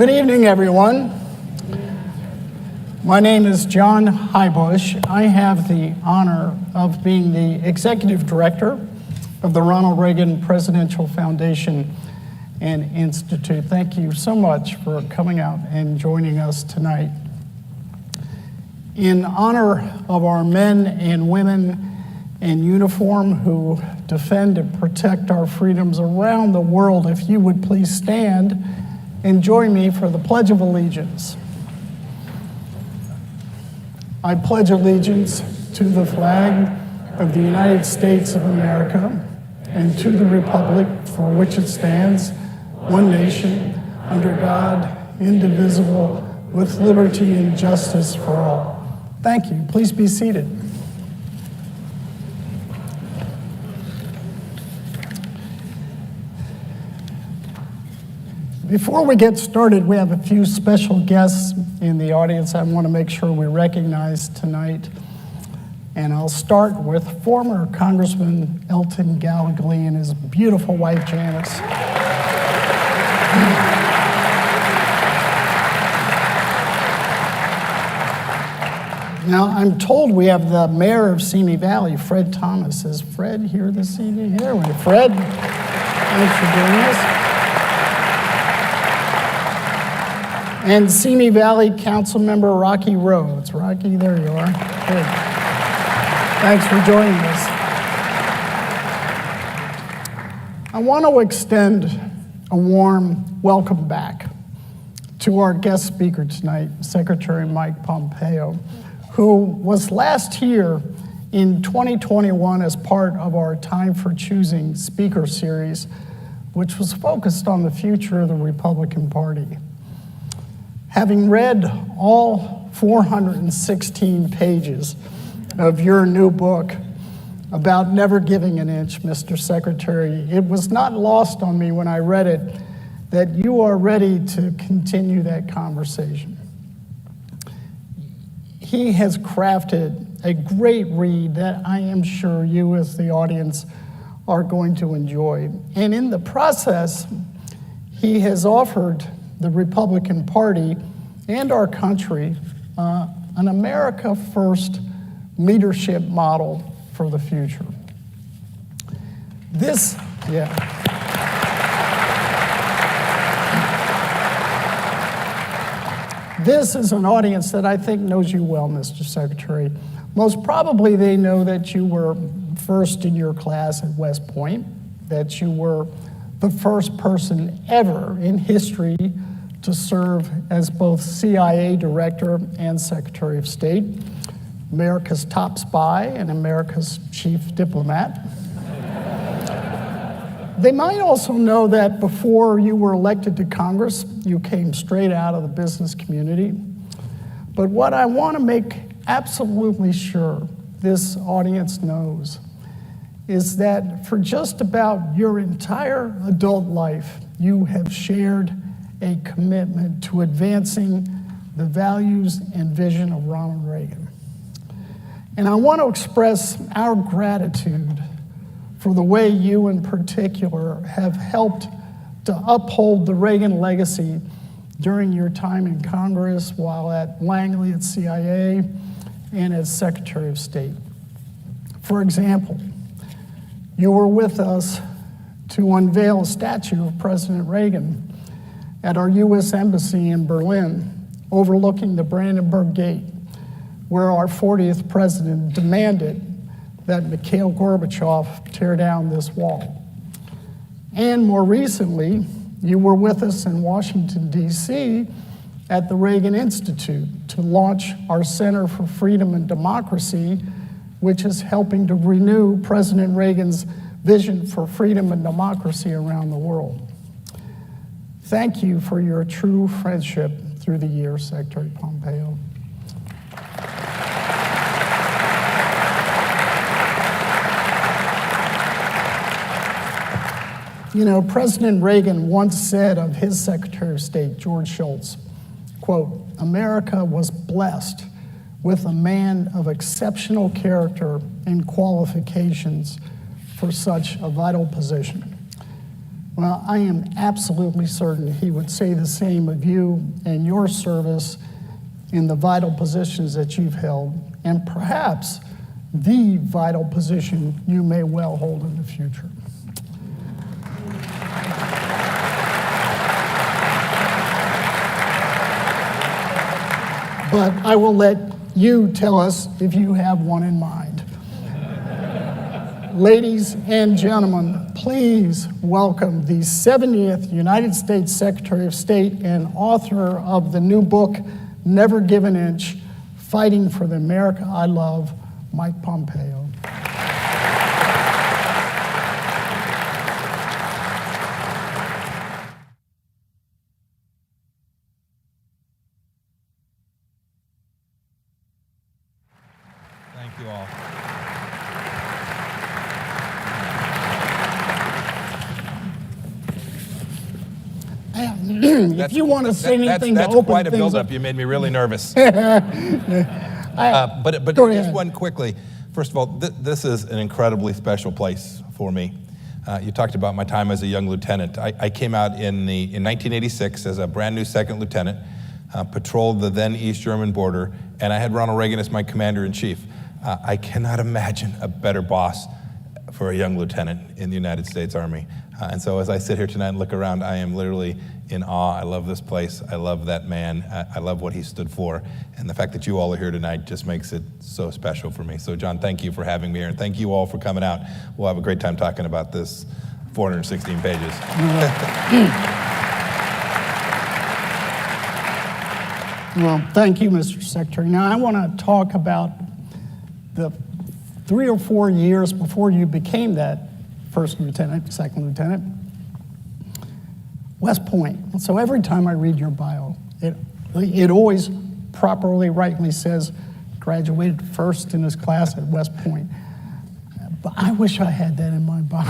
Good evening, everyone. My name is John Highbush. I have the honor of being the Executive Director of the Ronald Reagan Presidential Foundation and Institute. Thank you so much for coming out and joining us tonight. In honor of our men and women in uniform who defend and protect our freedoms around the world, if you would please stand and join me for the Pledge of Allegiance. I pledge allegiance to the flag of the United States of America and to the republic for which it stands, one nation, under God, indivisible, with liberty and justice for all. Thank you. Please be seated. Before we get started, we have a few special guests in the audience I want to make sure we recognize tonight. And I'll start with former Congressman Elton Gallegly and his beautiful wife, Janice. Now, I'm told we have the mayor of Simi Valley, Fred Thomas. Is Fred here this evening? Here we are. Fred, thanks for joining us. And Simi Valley Council Member Rocky Rhodes. Rocky, there you are. Good. Thanks for joining us. I want to extend a warm welcome back to our guest speaker tonight, Secretary Mike Pompeo, who was last here in 2021 as part of our Time for Choosing speaker series, which was focused on the future of the Republican Party. Having read all 416 pages of your new book about never giving an inch, Mr. Secretary, it was not lost on me when I read it that you are ready to continue that conversation. He has crafted a great read that I am sure you as the audience are going to enjoy. And in the process, he has offered the Republican Party and our country an America First leadership model for the future. This is an audience that I think knows you well, Mr. Secretary. Most probably they know that you were first in your class at West Point, that you were the first person ever in history to serve as both CIA Director and Secretary of State, America's top spy and America's chief diplomat. They might also know that before you were elected to Congress, you came straight out of the business community. But what I want to make absolutely sure this audience knows is that for just about your entire adult life, you have shared a commitment to advancing the values and vision of Ronald Reagan. And I want to express our gratitude for the way you in particular have helped to uphold the Reagan legacy during your time in Congress, while at Langley at CIA and as Secretary of State. For example, you were with us to unveil a statue of President Reagan at our U.S. Embassy in Berlin, overlooking the Brandenburg Gate, where our 40th president demanded that Mikhail Gorbachev tear down this wall. And more recently, you were with us in Washington, D.C. at the Reagan Institute to launch our Center for Freedom and Democracy, which is helping to renew President Reagan's vision for freedom and democracy around the world. Thank you for your true friendship through the years, Secretary Pompeo. You know, President Reagan once said of his Secretary of State, George Shultz, quote, "America was blessed with a man of exceptional character and qualifications for such a vital position." Well, I am absolutely certain he would say the same of you and your service in the vital positions that you've held, and perhaps the vital position you may well hold in the future. But I will let you tell us if you have one in mind. Ladies and gentlemen, please welcome the 70th United States Secretary of State and author of the new book, Never Give an Inch, Fighting for the America I Love, Mike Pompeo. Thank you all. If you want to say anything to open that's quite a things buildup. up. You made me really nervous. Go But ahead. just one quickly. First of all, this is an incredibly special place for me. You talked about my time as a young lieutenant. I came out in 1986 as a brand new second lieutenant, patrolled the then East German border, and I had Ronald Reagan as my commander-in-chief. I cannot imagine a better boss for a young lieutenant in the United States Army. And so as I sit here tonight and look around, I am literally in awe. I love this place. I love that man. I love what he stood for. And the fact that you all are here tonight just makes it so special for me. So John, thank you for having me here, and thank you all for coming out. We'll have a great time talking about this 416 pages. Well, thank you, Mr. Secretary. Now, I want to talk about the 3 or 4 years before you became that first lieutenant, second lieutenant, West Point. So every time I read your bio, it always properly, rightly says graduated first in his class at West Point. But I wish I had that in my bio.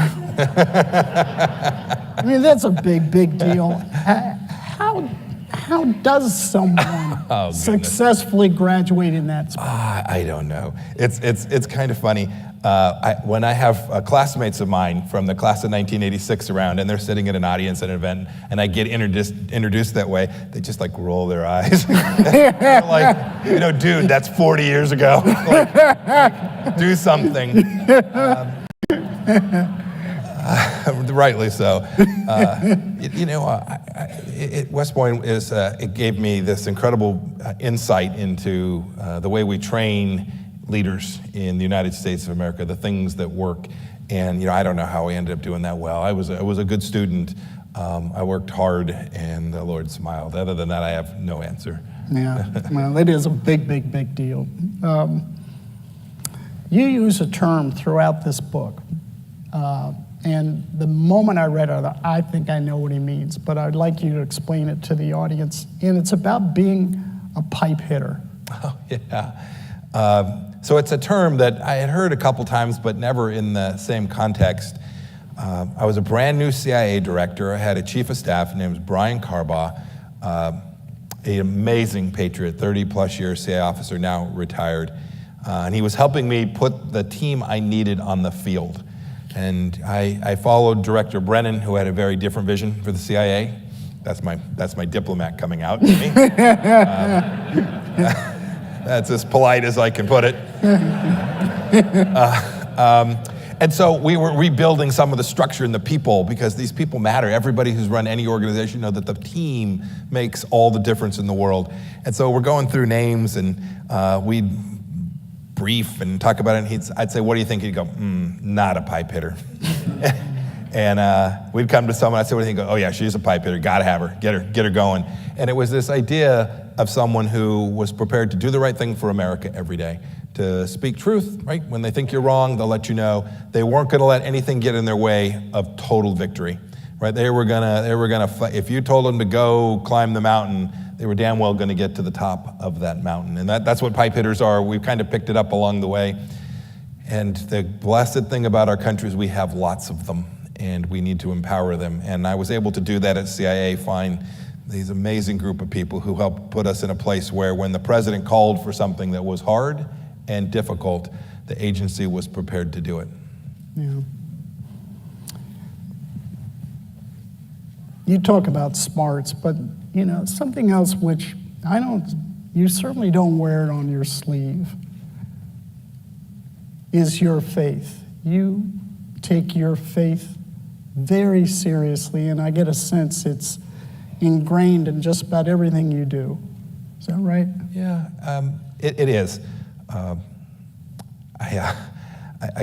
I mean, that's a big, big deal. How does someone successfully graduate in that spot? I don't know. It's kind of funny. When I have classmates of mine from the class of 1986 around, and they're sitting at an audience at an event, and I get introduced that way, they just like roll their eyes. Like, dude, that's 40 years ago. Like, do something. Rightly so. West Point it gave me this incredible insight into the way we train leaders in the United States of America, the things that work. And I don't know how we ended up doing that well. I was a good student. I worked hard, and the Lord smiled. Other than that, I have no answer. Yeah, well, it is a big, big, big deal. You use a term throughout this book, and the moment I read it, I think I know what he means, but I'd like you to explain it to the audience. And it's about being a pipe hitter. Oh, yeah. So it's a term that I had heard a couple times, but never in the same context. I was a brand new CIA director. I had a chief of staff named Brian Carbaugh, an amazing patriot, 30-plus year CIA officer, now retired. And he was helping me put the team I needed on the field. And I followed Director Brennan, who had a very different vision for the CIA. That's my diplomat coming out to me. That's as polite as I can put it. And so we were rebuilding some of the structure and the people, because these people matter. Everybody who's run any organization knows that the team makes all the difference in the world. And so we're going through names, and we'd brief and talk about it, and I'd say, what do you think? He'd go, not a pipe hitter. And we'd come to someone, I'd say, what do you think? He'd go, oh yeah, she's a pipe hitter, gotta have her, get her going. And it was this idea of someone who was prepared to do the right thing for America every day, to speak truth, right? When they think you're wrong, they'll let you know. They weren't gonna let anything get in their way of total victory, right? They were gonna fight. If you told them to go climb the mountain, they were damn well gonna get to the top of that mountain. And that's what pipe hitters are. We've kind of picked it up along the way. And the blessed thing about our country is we have lots of them, and we need to empower them. And I was able to do that at CIA, find these amazing group of people who helped put us in a place where when the president called for something that was hard and difficult, the agency was prepared to do it. Yeah. you talk about smarts, but something else which you certainly don't wear it on your sleeve is your faith. You take your faith very seriously, and I get a sense it's ingrained in just about everything you do. Is that right? Yeah, it is. I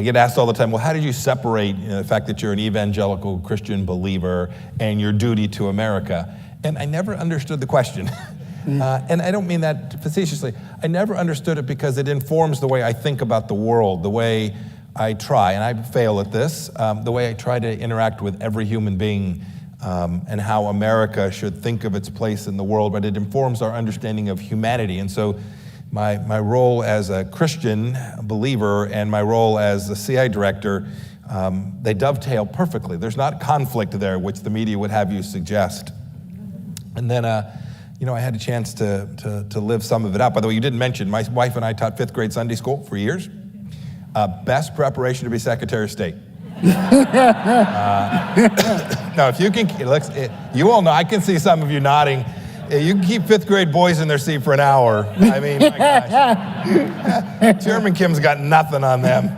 get asked all the time, well, how did you separate the fact that you're an evangelical Christian believer and your duty to America? And I never understood the question. And I don't mean that facetiously. I never understood it because it informs the way I think about the world, the way I try, and I fail at this, the way I try to interact with every human being, and how America should think of its place in the world, but it informs our understanding of humanity. And so my role as a Christian believer and my role as a CIA director, they dovetail perfectly. There's not conflict there, which the media would have you suggest. And then, I had a chance to live some of it out. By the way, you didn't mention, my wife and I taught 5th grade Sunday school for years. Best preparation to be Secretary of State. Now, if you can, you all know, I can see some of you nodding. You can keep 5th grade boys in their seat for an hour. I mean, my gosh. Chairman Kim's got nothing on them.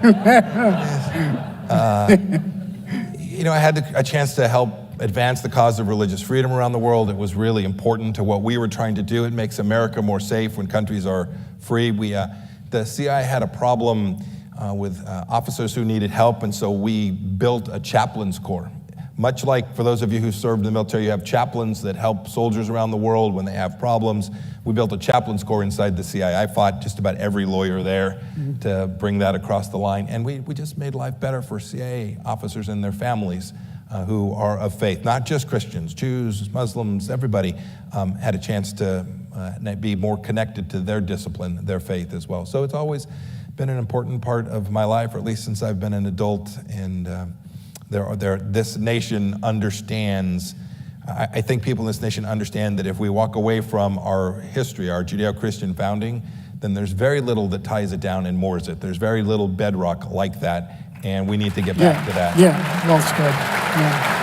I had a chance to help advance the cause of religious freedom around the world. It was really important to what we were trying to do. It makes America more safe when countries are free. The CIA had a problem with officers who needed help, and so we built a chaplains corps. Much like, for those of you who served in the military, you have chaplains that help soldiers around the world when they have problems. We built a chaplains corps inside the CIA. I fought just about every lawyer there to bring that across the line, and we just made life better for CIA officers and their families who are of faith. Not just Christians, Jews, Muslims, everybody had a chance to be more connected to their discipline, their faith as well. So it's always been an important part of my life, or at least since I've been an adult, and this nation understands, I think people in this nation understand that if we walk away from our history, our Judeo-Christian founding, then there's very little that ties it down and moors it. There's very little bedrock like that, and we need to get back to that. Yeah, well said. Yeah.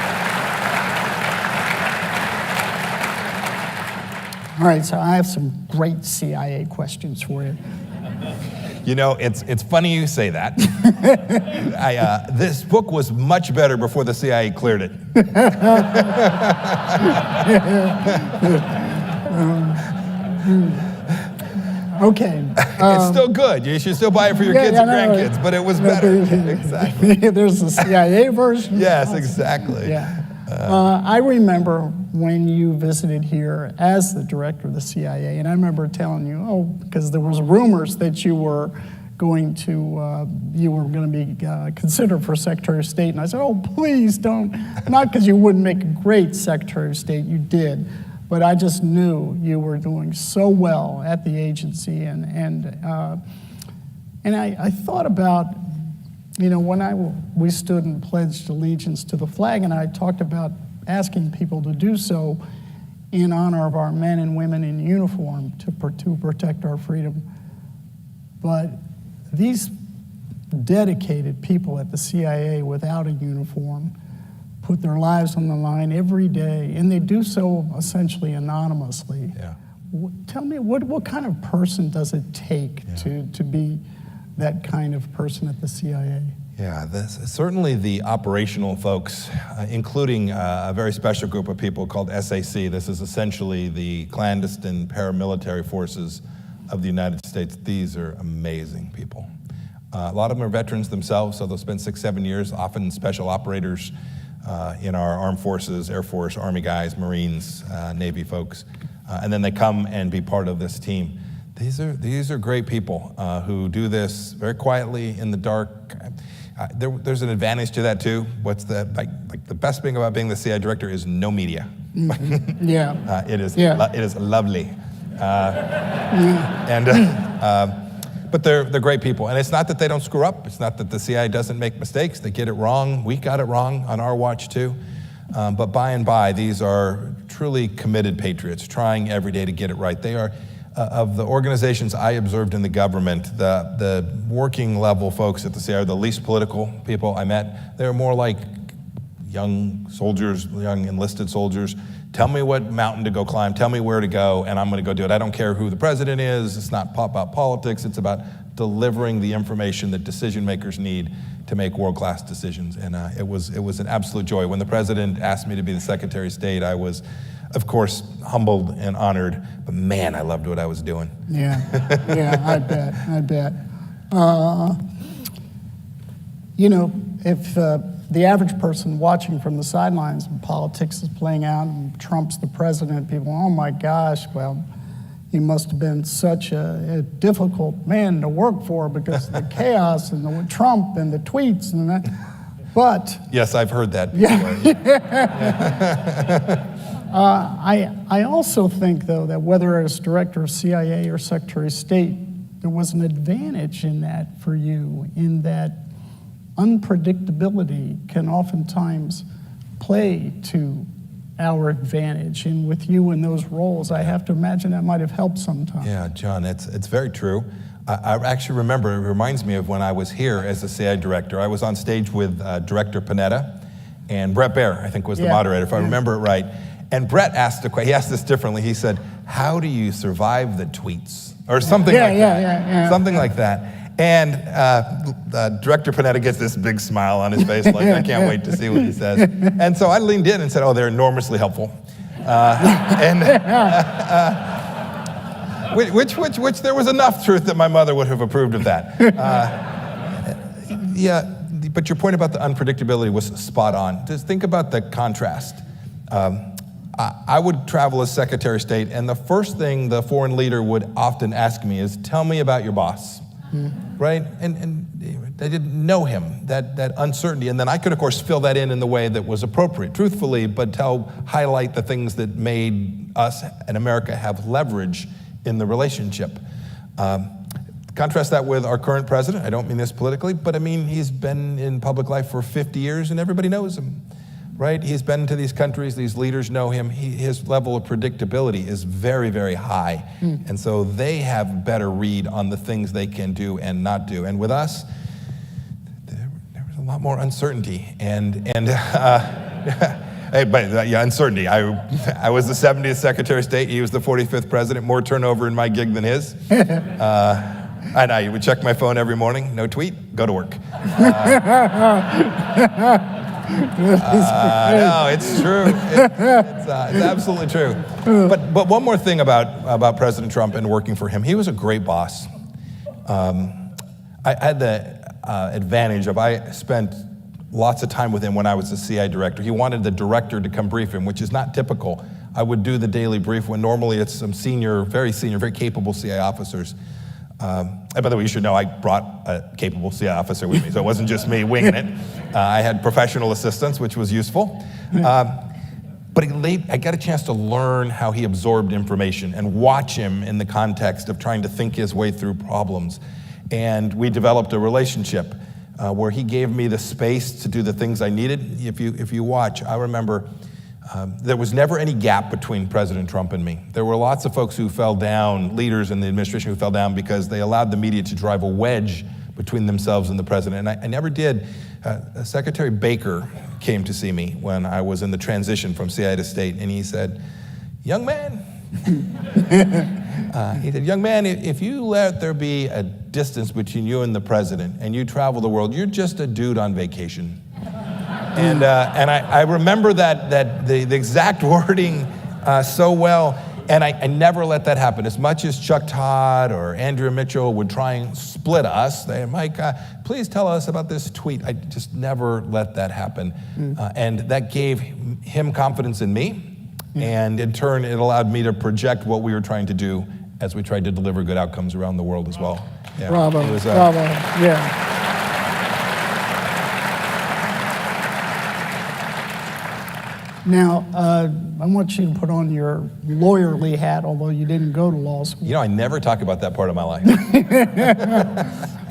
All right, so I have some great CIA questions for you. It's funny you say that. This book was much better before the CIA cleared it. Okay. It's still good. You should still buy it for your kids and grandkids, but it was better. Exactly. There's the CIA version. Yes, exactly. Yeah. I remember when you visited here as the director of the CIA, and I remember telling you, because there was rumors that you were going to be considered for Secretary of State, and I said, please don't. Not because you wouldn't make a great Secretary of State, you did, but I just knew you were doing so well at the agency, and I thought about, when we stood and pledged allegiance to the flag, and I talked about asking people to do so in honor of our men and women in uniform to protect our freedom. But these dedicated people at the CIA without a uniform put their lives on the line every day, and they do so essentially anonymously. Yeah. Tell me, what kind of person does it take to be that kind of person at the CIA? Yeah, certainly the operational folks, including a very special group of people called SAC. This is essentially the clandestine paramilitary forces of the United States. These are amazing people. A lot of them are veterans themselves, so they'll spend 6-7 years, often special operators in our armed forces, Air Force, Army guys, Marines, Navy folks, and then they come and be part of this team. These are great people who do this very quietly in the dark. There's an advantage to that too. What's the best thing about being the CIA director is no media. Mm-hmm. Yeah. It is lovely. But they're great people, and it's not that they don't screw up. It's not that the CIA doesn't make mistakes. They get it wrong. We got it wrong on our watch too. But by and by, these are truly committed patriots, trying every day to get it right. They are. Of the organizations I observed in the government, the working level folks at the CIA are the least political people I met. They're more like young soldiers, young enlisted soldiers, tell me what mountain to go climb, tell me where to go, and I'm going to go do it. I don't care who the president is. It's not about politics. It's about delivering the information that decision makers need to make world-class decisions. And it was an absolute joy. When the president asked me to be the Secretary of State, I was, of course, humbled and honored, but man, I loved what I was doing. Yeah, I bet. If the average person watching from the sidelines and politics is playing out and Trump's the president, people, oh my gosh, well, he must have been such a difficult man to work for because of the chaos and the Trump and the tweets and that. But yes, I've heard that before. I also think, though, that whether as director of CIA or Secretary of State, there was an advantage in that for you, in that unpredictability can oftentimes play to our advantage. And with you in those roles, I have to imagine that might have helped sometimes. Yeah, John, it's very true. I actually remember, it reminds me of when I was here as a CIA director. I was on stage with Director Panetta, and Brett Baer, I think, was the moderator, if I remember it right. And Brett asked he asked this differently. He said, how do you survive the tweets? Or something like that. Something like that. And Director Panetta gets this big smile on his face, like, I can't wait to see what he says. And so I leaned in and said, oh, they're enormously helpful. Which there was enough truth that my mother would have approved of that. But your point about the unpredictability was spot on. Just think about the contrast. I would travel as Secretary of State, and the first thing the foreign leader would often ask me is, tell me about your boss. Right? And I didn't know him, that uncertainty. And then I could, of course, fill that in the way that was appropriate, truthfully, but highlight the things that made us and America have leverage in the relationship. Contrast that with our current president. I don't mean this politically, but I mean, he's been in public life for 50 years and everybody knows him. Right? He's been to these countries, these leaders know him. His level of predictability is very, very high. And so they have better read on the things they can do and not do. And with us, there was a lot more uncertainty. Uncertainty. I was the 70th Secretary of State. He was the 45th president. More turnover in my gig than his. I know, you would check my phone every morning. No tweet, go to work. No, it's true. It's absolutely true. But one more thing about President Trump and working for him. He was a great boss. I had the advantage of I spent lots of time with him when I was the CIA director. He wanted the director to come brief him, which is not typical. I would do the daily brief when normally it's some very capable CIA officers. And by the way, you should know I brought a capable CIA officer with me, so it wasn't just me winging it. I had professional assistants, which was useful. But I got a chance to learn how he absorbed information and watch him in the context of trying to think his way through problems. And we developed a relationship where he gave me the space to do the things I needed. If you watch, I remember there was never any gap between President Trump and me. There were lots of folks who fell down, leaders in the administration who fell down because they allowed the media to drive a wedge between themselves and the president. And I never did. Secretary Baker came to see me when I was in the transition from CIA to state, and he said, young man, if you let there be a distance between you and the president and you travel the world, you're just a dude on vacation. And I remember the exact wording so well, and I never let that happen. As much as Chuck Todd or Andrea Mitchell would try and split us, Mike, please tell us about this tweet. I just never let that happen. And that gave him confidence in me, and in turn, it allowed me to project what we were trying to do as we tried to deliver good outcomes around the world as well. Yeah, bravo, bravo, yeah. Now, I want you to put on your lawyerly hat, although you didn't go to law school. You know, I never talk about that part of my life.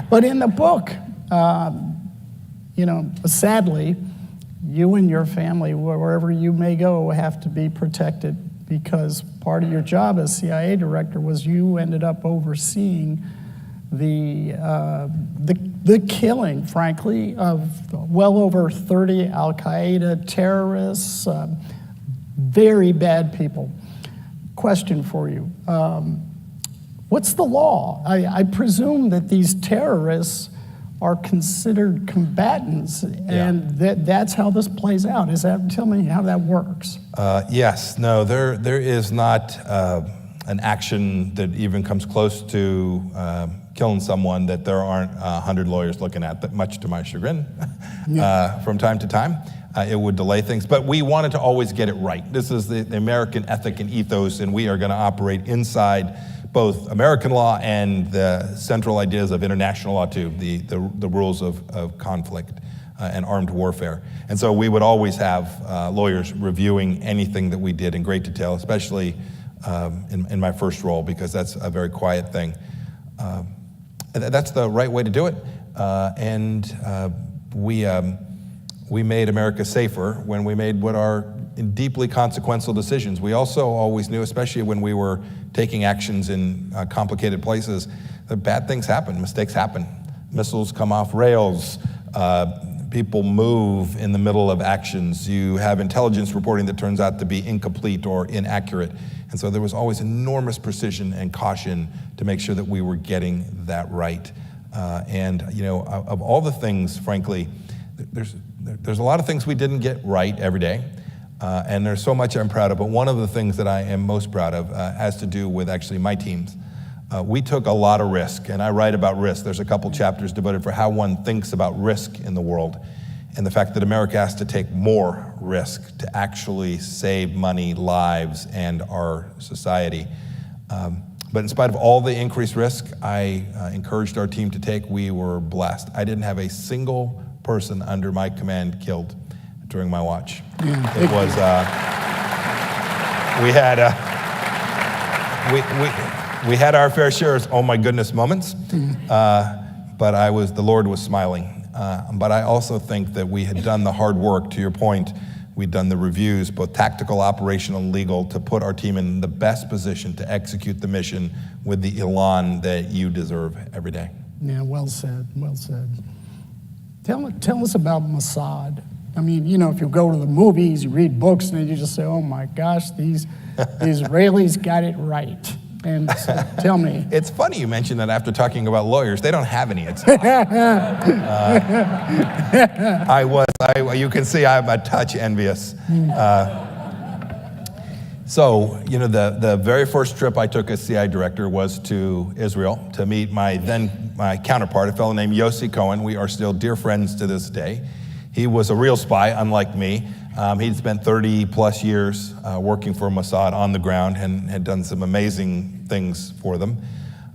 But in the book, sadly, you and your family, wherever you may go, have to be protected because part of your job as CIA director was you ended up overseeing the killing, frankly, of well over 30 Al-Qaeda terrorists, very bad people. Question for you. What's the law? I presume that these terrorists are considered combatants, and that's how this plays out. Tell me how that works. Yes, no, there is not an action that even comes close to killing someone that there aren't 100 lawyers looking at, that much to my chagrin, from time to time. It would delay things, but we wanted to always get it right. This is the American ethic and ethos, and we are going to operate inside both American law and the central ideas of international law too, the rules of conflict and armed warfare. And so we would always have lawyers reviewing anything that we did in great detail, especially in my first role, because that's a very quiet thing. That's the right way to do it. We made America safer when we made what are deeply consequential decisions. We also always knew, especially when we were taking actions in complicated places, that bad things happen, mistakes happen. Missiles come off rails, people move in the middle of actions. You have intelligence reporting that turns out to be incomplete or inaccurate. And so there was always enormous precision and caution to make sure that we were getting that right. Of all the things, frankly, there's a lot of things we didn't get right every day. And there's so much I'm proud of, but one of the things that I am most proud of has to do with actually my teams. We took a lot of risk, and I write about risk. There's a couple chapters devoted for how one thinks about risk in the world, and the fact that America has to take more risk to actually save money, lives, and our society. But in spite of all the increased risk I encouraged our team to take, we were blessed. I didn't have a single person under my command killed during my watch. Yeah. It was, we had our fair share of, oh my goodness, moments, but the Lord was smiling. But I also think that we had done the hard work, to your point. We'd done the reviews, both tactical, operational, and legal, to put our team in the best position to execute the mission with the elan that you deserve every day. Yeah, well said, well said. Tell us about Mossad. I mean, if you go to the movies, you read books, and you just say, oh my gosh, the Israelis got it right. And so, tell me. It's funny you mentioned that after talking about lawyers. They don't have any. It's you can see I'm a touch envious. So, the very first trip I took as CI director was to Israel to meet my counterpart, a fellow named Yossi Cohen. We are still dear friends to this day. He was a real spy, unlike me. He'd spent 30 plus years working for Mossad on the ground and had done some amazing things for them.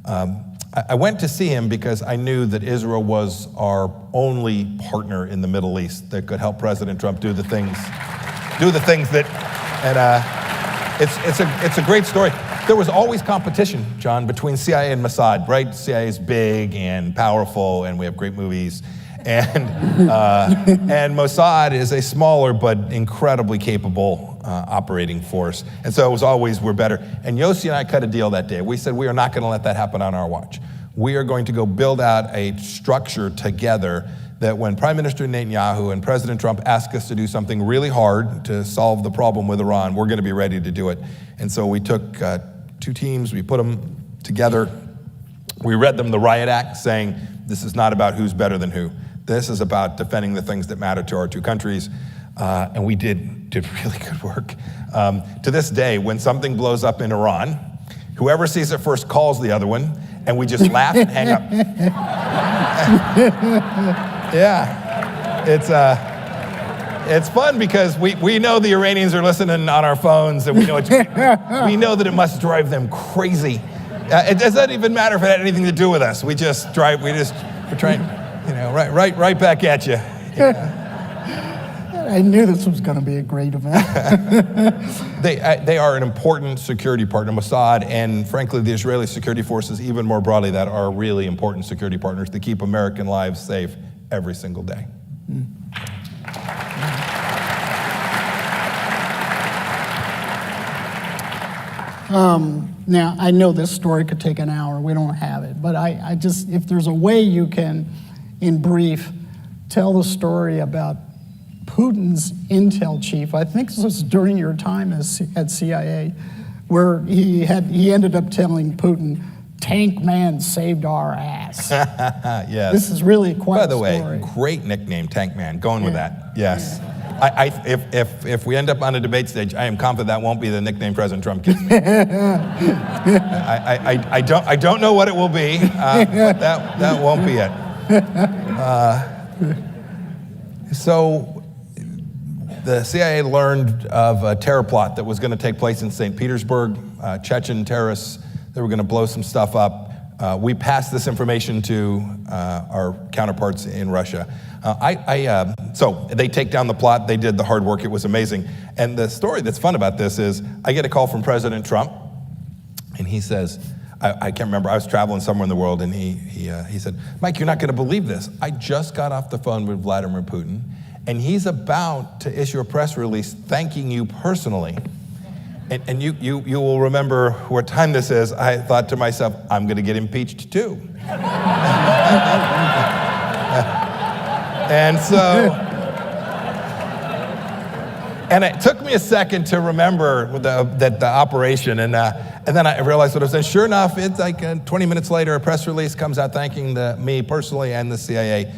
I went to see him because I knew that Israel was our only partner in the Middle East that could help President Trump do the things that, and it's a great story. There was always competition, John, between CIA and Mossad, right? CIA is big and powerful, and we have great movies. And Mossad is a smaller but incredibly capable operating force. And so it was always, we're better. And Yossi and I cut a deal that day. We said, we are not going to let that happen on our watch. We are going to go build out a structure together that when Prime Minister Netanyahu and President Trump ask us to do something really hard to solve the problem with Iran, we're going to be ready to do it. And so we took two teams, we put them together. We read them the Riot Act, saying, this is not about who's better than who. This is about defending the things that matter to our two countries, and we did really good work. To this day, when something blows up in Iran, whoever sees it first calls the other one, and we just laugh and hang up. Yeah, it's fun because we know the Iranians are listening on our phones, and we know that it must drive them crazy. It doesn't even matter if it had anything to do with us. We're trying. Right back at you. Yeah. I knew this was going to be a great event. They are an important security partner, Mossad, and frankly, the Israeli security forces, even more broadly, that are really important security partners to keep American lives safe every single day. Now, I know this story could take an hour. We don't have it. But I just, if there's a way you can, in brief, tell the story about Putin's intel chief. I think this was during your time at CIA, where he ended up telling Putin, "Tank Man saved our ass." Yes. This is really quite By the a story. way, great nickname, Tank Man. Going with that. Yes. If we end up on a debate stage, I am confident that won't be the nickname President Trump gives me. I don't know what it will be, but that won't be it. So the CIA learned of a terror plot that was going to take place in St. Petersburg. Chechen terrorists, they were going to blow some stuff up. We passed this information to our counterparts in Russia. So they take down the plot. They did the hard work. It was amazing. And the story that's fun about this is I get a call from President Trump, and he says, I can't remember, I was traveling somewhere in the world, and he said, "Mike, you're not going to believe this. I just got off the phone with Vladimir Putin, and he's about to issue a press release thanking you personally." And you will remember what time this is. I thought to myself, I'm going to get impeached too. And it took me a second to remember the operation, and then I realized what I was saying. Sure enough, it's like 20 minutes later, a press release comes out thanking me personally and the CIA.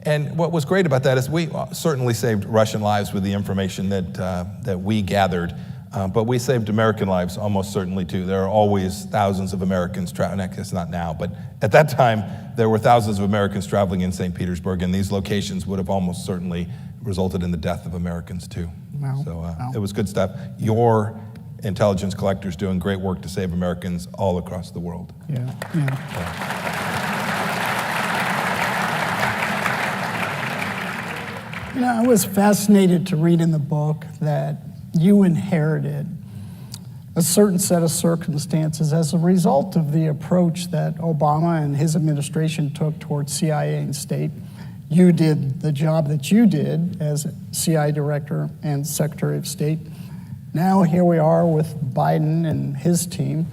And what was great about that is we certainly saved Russian lives with the information that we gathered. But we saved American lives almost certainly too. There are always thousands of Americans traveling. I guess not now, but at that time, there were thousands of Americans traveling in St. Petersburg, and these locations would have almost certainly resulted in the death of Americans too. Wow. So Wow. It was good stuff. Your intelligence collectors doing great work to save Americans all across the world. Yeah. You know, I was fascinated to read in the book that you inherited a certain set of circumstances as a result of the approach that Obama and his administration took towards CIA and state. You did the job that you did as CIA director and Secretary of State. Now here we are with Biden and his team.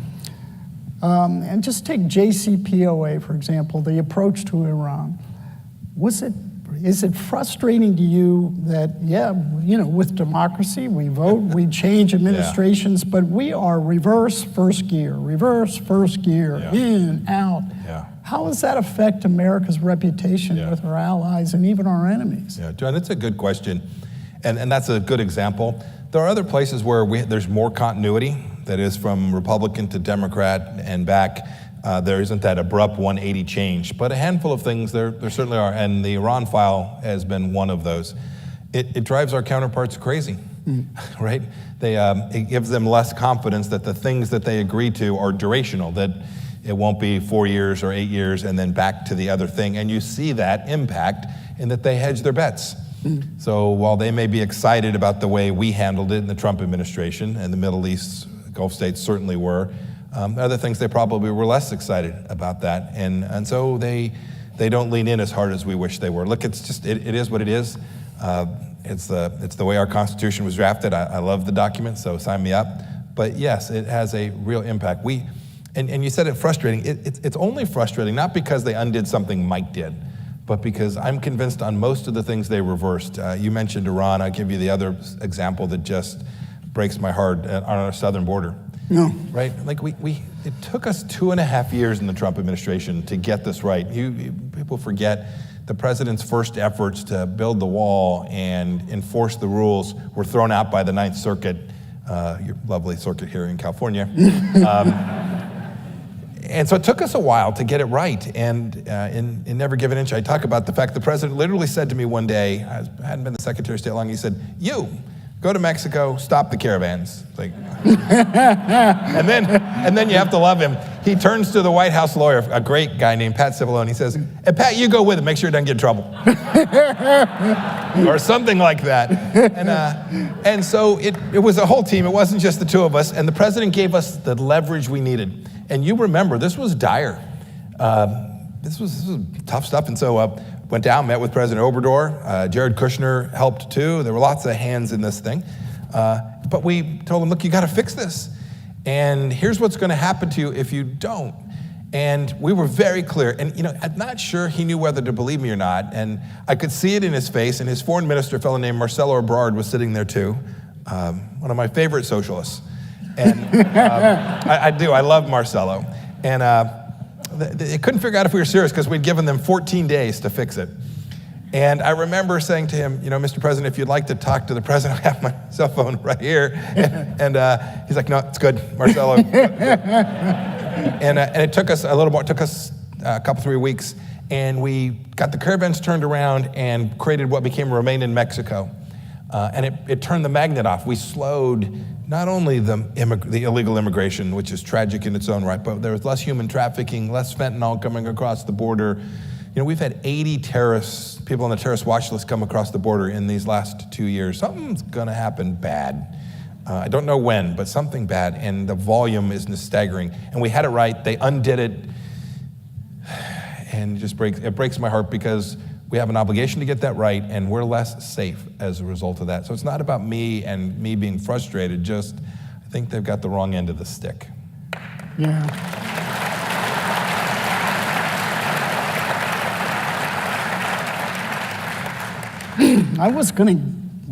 And just take JCPOA, for example, the approach to Iran. Is it frustrating to you that, with democracy, we vote, we change administrations, but we are reverse first gear, in, out. Yeah. How does that affect America's reputation with our allies and even our enemies? Yeah, John, it's a good question, and that's a good example. There are other places where there's more continuity, that is from Republican to Democrat and back. There isn't that abrupt 180 change, but a handful of things there certainly are, and the Iran file has been one of those. It drives our counterparts crazy, right? It gives them less confidence that the things that they agree to are durational, that it won't be 4 years or 8 years and then back to the other thing, and you see that impact in that they hedge their bets. So while they may be excited about the way we handled it in the Trump administration, and the Middle East, Gulf states certainly were, other things they probably were less excited about that, and so they don't lean in as hard as we wish they were. Look, it is what it is. It's the way our Constitution was drafted. I love the document, so sign me up. But yes, it has a real impact. And you said it frustrating. It's only frustrating not because they undid something Mike did, but because I'm convinced on most of the things they reversed. You mentioned Iran. I'll give you the other example that just breaks my heart on our southern border. No. Right? Like it took us 2.5 years in the Trump administration to get this right. People forget the president's first efforts to build the wall and enforce the rules were thrown out by the Ninth Circuit, your lovely circuit here in California. And so it took us a while to get it right. And in Never Give an Inch, I talk about the fact the president literally said to me one day, I hadn't been the Secretary of State long, he said, "You, go to Mexico, stop the caravans." Like, and then you have to love him. He turns to the White House lawyer, a great guy named Pat Cipollone. He says, "Hey, Pat, you go with him. Make sure he doesn't get in trouble," or something like that. And so it was a whole team. It wasn't just the two of us. And the president gave us the leverage we needed. And you remember, this was dire. This was tough stuff. And so went down, met with President Obrador. Jared Kushner helped too. There were lots of hands in this thing. But we told him, look, you got to fix this. And here's what's going to happen to you if you don't. And we were very clear. And, I'm not sure he knew whether to believe me or not. And I could see it in his face. And his foreign minister, a fellow named Marcelo Ebrard, was sitting there too. One of my favorite socialists. And I do. I love Marcelo. And they couldn't figure out if we were serious because we'd given them 14 days to fix it. And I remember saying to him, Mr. President, if you'd like to talk to the president, I have my cell phone right here. And he's like, no, it's good, Marcelo. And it took us a little more. It took us a couple, 3 weeks. And we got the caravans turned around and created what became Remain in Mexico. And it turned the magnet off. We slowed not only the illegal immigration, which is tragic in its own right, but there was less human trafficking, less fentanyl coming across the border. We've had 80 terrorists, people on the terrorist watch list come across the border in these last 2 years. Something's going to happen bad. I don't know when, but something bad, and the volume is staggering. And we had it right. They undid it, and it breaks my heart because we have an obligation to get that right, and we're less safe as a result of that. So it's not about me and me being frustrated, just I think they've got the wrong end of the stick. Yeah. I was going to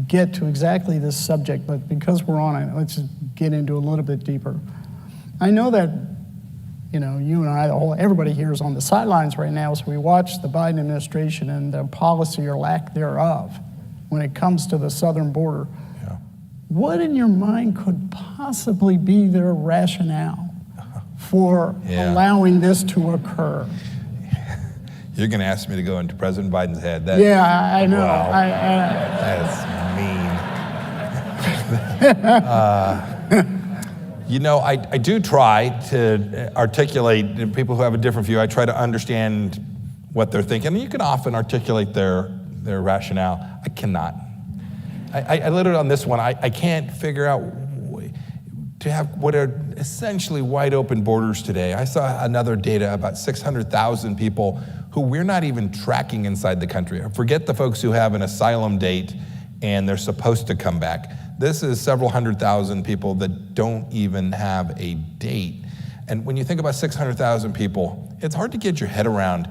get to exactly this subject, but because we're on it, let's just get into a little bit deeper. I know that, you and I, everybody here is on the sidelines right now, so we watch the Biden administration and the policy or lack thereof when it comes to the southern border. Yeah. What in your mind could possibly be their rationale for allowing this to occur? You're going to ask me to go into President Biden's head. Yeah, I know. Wow. That's mean. I do try to articulate, people who have a different view, I try to understand what they're thinking. And you can often articulate their rationale. I cannot. I literally, on this one, I can't figure out to have what are essentially wide open borders today. I saw another data about 600,000 people who we're not even tracking inside the country. Forget the folks who have an asylum date and they're supposed to come back. This is several 100,000 people that don't even have a date. And when you think about 600,000 people, it's hard to get your head around.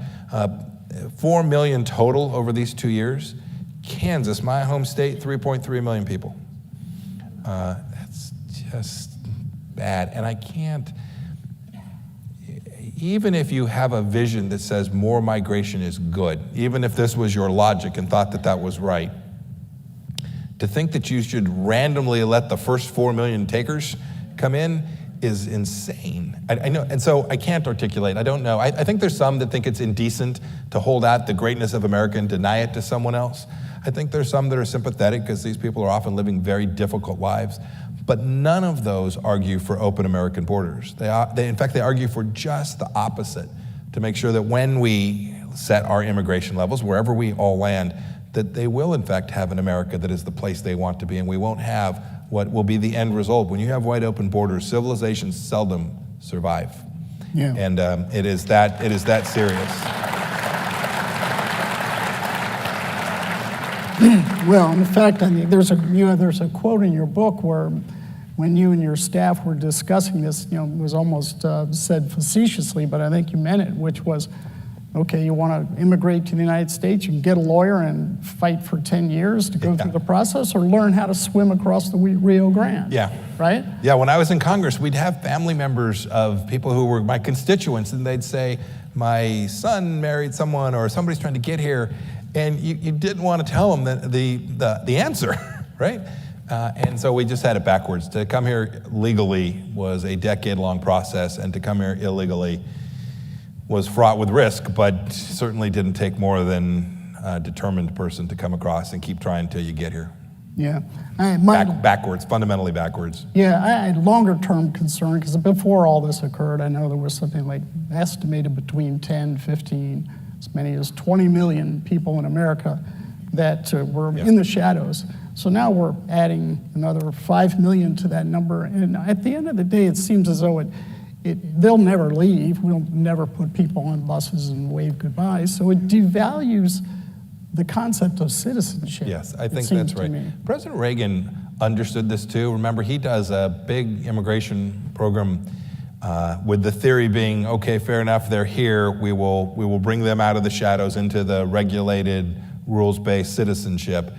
4 million total over these 2 years. Kansas, my home state, 3.3 million people. That's just bad. And I can't, even if you have a vision that says more migration is good, even if this was your logic and thought that that was right, to think that you should randomly let the first 4 million takers come in is insane. I know, and so I can't articulate. I don't know. I think there's some that think it's indecent to hold out the greatness of America and deny it to someone else. I think there's some that are sympathetic because these people are often living very difficult lives. But none of those argue for open American borders. In fact, they argue for just the opposite, to make sure that when we set our immigration levels, wherever we all land, that they will in fact have an America that is the place they want to be, and we won't have what will be the end result. When you have wide open borders, civilizations seldom survive. Yeah. And it is that serious. Well, in fact, I think there's a quote in your book where, when you and your staff were discussing this, it was almost said facetiously, but I think you meant it, which was, okay, you want to immigrate to the United States, you can get a lawyer and fight for 10 years to go through the process, or learn how to swim across the Rio Grande. Yeah. Right? Yeah, when I was in Congress, we'd have family members of people who were my constituents, and they'd say, my son married someone, or somebody's trying to get here, and you didn't want to tell them the answer, right? And so we just had it backwards. To come here legally was a decade-long process, and to come here illegally was fraught with risk, but certainly didn't take more than a determined person to come across and keep trying until you get here. Yeah. Backwards, fundamentally backwards. Yeah, I had longer-term concern, because before all this occurred, I know there was something like estimated between 10, 15, as many as 20 million people in America that were in the shadows. So now we're adding another 5 million to that number, and at the end of the day, it seems as though they'll never leave. We'll never put people on buses and wave goodbye, so it devalues the concept of citizenship. Yes, I think that's right. President Reagan understood this too. Remember, he does a big immigration program with the theory being, okay, fair enough, they're here. We will bring them out of the shadows into the regulated, rules-based citizenship,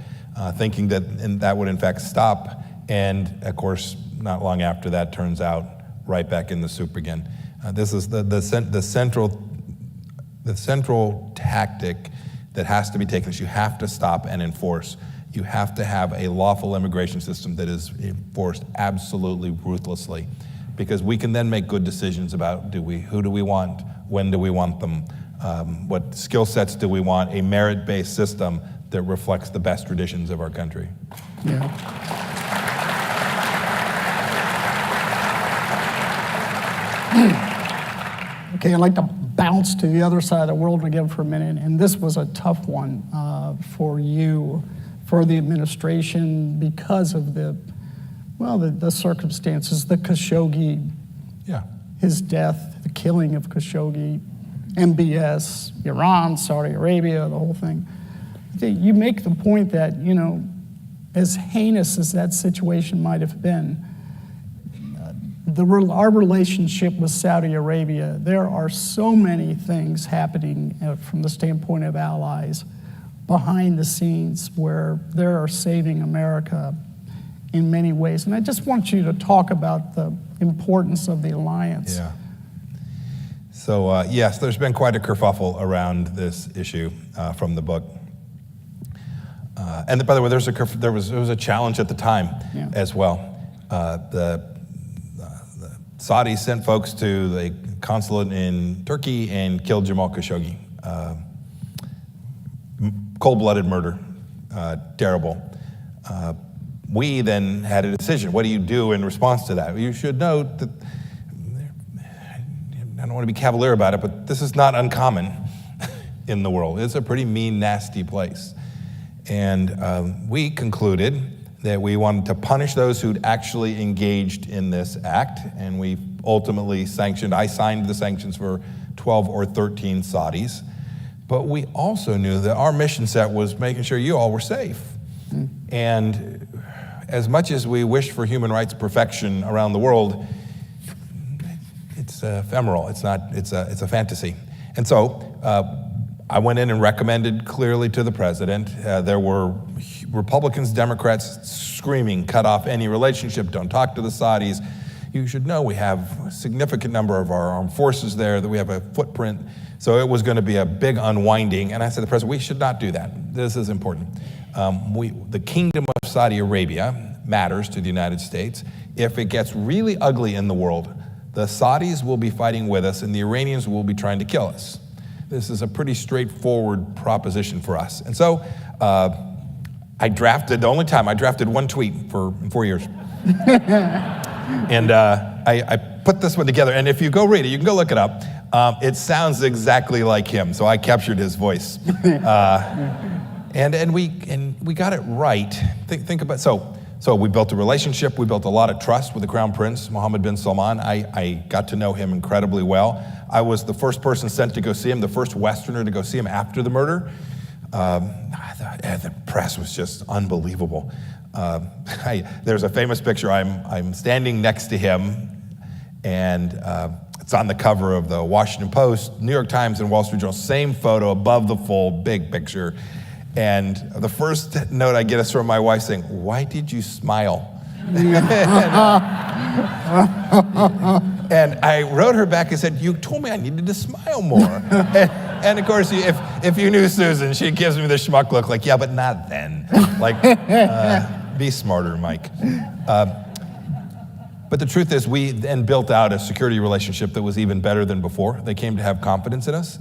thinking that would in fact stop. And of course, not long after that, turns out right back in the soup again. This is the central tactic that has to be taken. Is you have to stop and enforce. You have to have a lawful immigration system that is enforced absolutely ruthlessly, because we can then make good decisions about who do we want, when do we want them, what skill sets do we want, a merit-based system that reflects the best traditions of our country. Yeah. Okay, I'd like to bounce to the other side of the world again for a minute, and this was a tough one for you, for the administration, because of the circumstances, the Khashoggi, his death, the killing of Khashoggi, MBS, Iran, Saudi Arabia, the whole thing. I think you make the point that, as heinous as that situation might have been, our relationship with Saudi Arabia, there are so many things happening from the standpoint of allies behind the scenes where they are saving America in many ways. And I just want you to talk about the importance of the alliance. Yeah. So yes, there's been quite a kerfuffle around this issue from the book. And by the way, there was a challenge at the time as well. The Saudis sent folks to the consulate in Turkey and killed Jamal Khashoggi. Cold-blooded murder, terrible. We then had a decision. What do you do in response to that? You should note that, I don't want to be cavalier about it, but this is not uncommon in the world. It's a pretty mean, nasty place. And we concluded that we wanted to punish those who'd actually engaged in this act, and we ultimately I signed the sanctions for 12 or 13 Saudis, but we also knew that our mission set was making sure you all were safe. And as much as we wish for human rights perfection around the world, it's ephemeral, it's a fantasy. And so I went in and recommended clearly to the president. There were Republicans, Democrats screaming, cut off any relationship, don't talk to the Saudis. You should know we have a significant number of our armed forces there, that we have a footprint. So it was going to be a big unwinding. And I said to the president, we should not do that. This is important. The Kingdom of Saudi Arabia matters to the United States. If it gets really ugly in the world, the Saudis will be fighting with us and the Iranians will be trying to kill us. This is a pretty straightforward proposition for us. And so the only time I drafted one tweet in 4 years. And I put this one together, and if you go read it, you can go look it up. It sounds exactly like him, so I captured his voice. And we got it right. Think about so we built a relationship. We built a lot of trust with the Crown Prince, Mohammed bin Salman. I got to know him incredibly well. I was the first person sent to go see him, the first Westerner to go see him after the murder. The press was just unbelievable. There's a famous picture. I'm standing next to him, and it's on the cover of the Washington Post, New York Times, and Wall Street Journal. Same photo above the fold, big picture. And the first note I get is from my wife saying, "Why did you smile?" And I wrote her back and said, "You told me I needed to smile more." And of course, if you knew Susan, she gives me the schmuck look, like, yeah, but not then. Like, be smarter, Mike. But the truth is, we then built out a security relationship that was even better than before. They came to have confidence in us.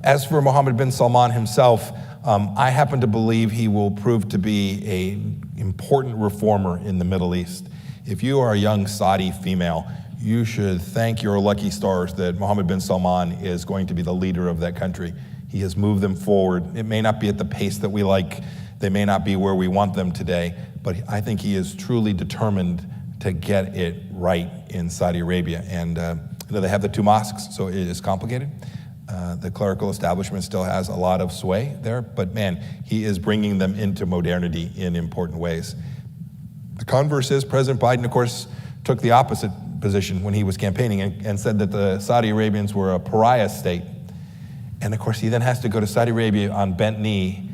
As for Mohammed bin Salman himself, I happen to believe he will prove to be an important reformer in the Middle East. If you are a young Saudi female, you should thank your lucky stars that Mohammed bin Salman is going to be the leader of that country. He has moved them forward. It may not be at the pace that we like. They may not be where we want them today, but I think he is truly determined to get it right in Saudi Arabia. And they have the two mosques, so it is complicated. The clerical establishment still has a lot of sway there, but man, he is bringing them into modernity in important ways. converse is President Biden, of course, took the opposite position when he was campaigning and said that the Saudi Arabians were a pariah state. And of course, he then has to go to Saudi Arabia on bent knee.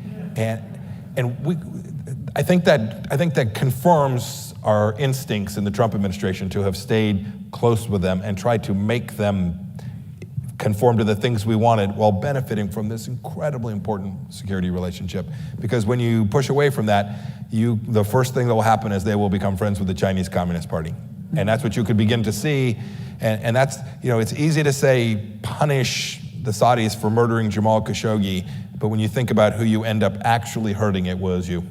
I think that confirms our instincts in the Trump administration to have stayed close with them and tried to make them conform to the things we wanted while benefiting from this incredibly important security relationship. Because when you push away from that, the first thing that will happen is they will become friends with the Chinese Communist Party. And that's what you could begin to see. And that's, it's easy to say punish the Saudis for murdering Jamal Khashoggi, but when you think about who you end up actually hurting, it was you.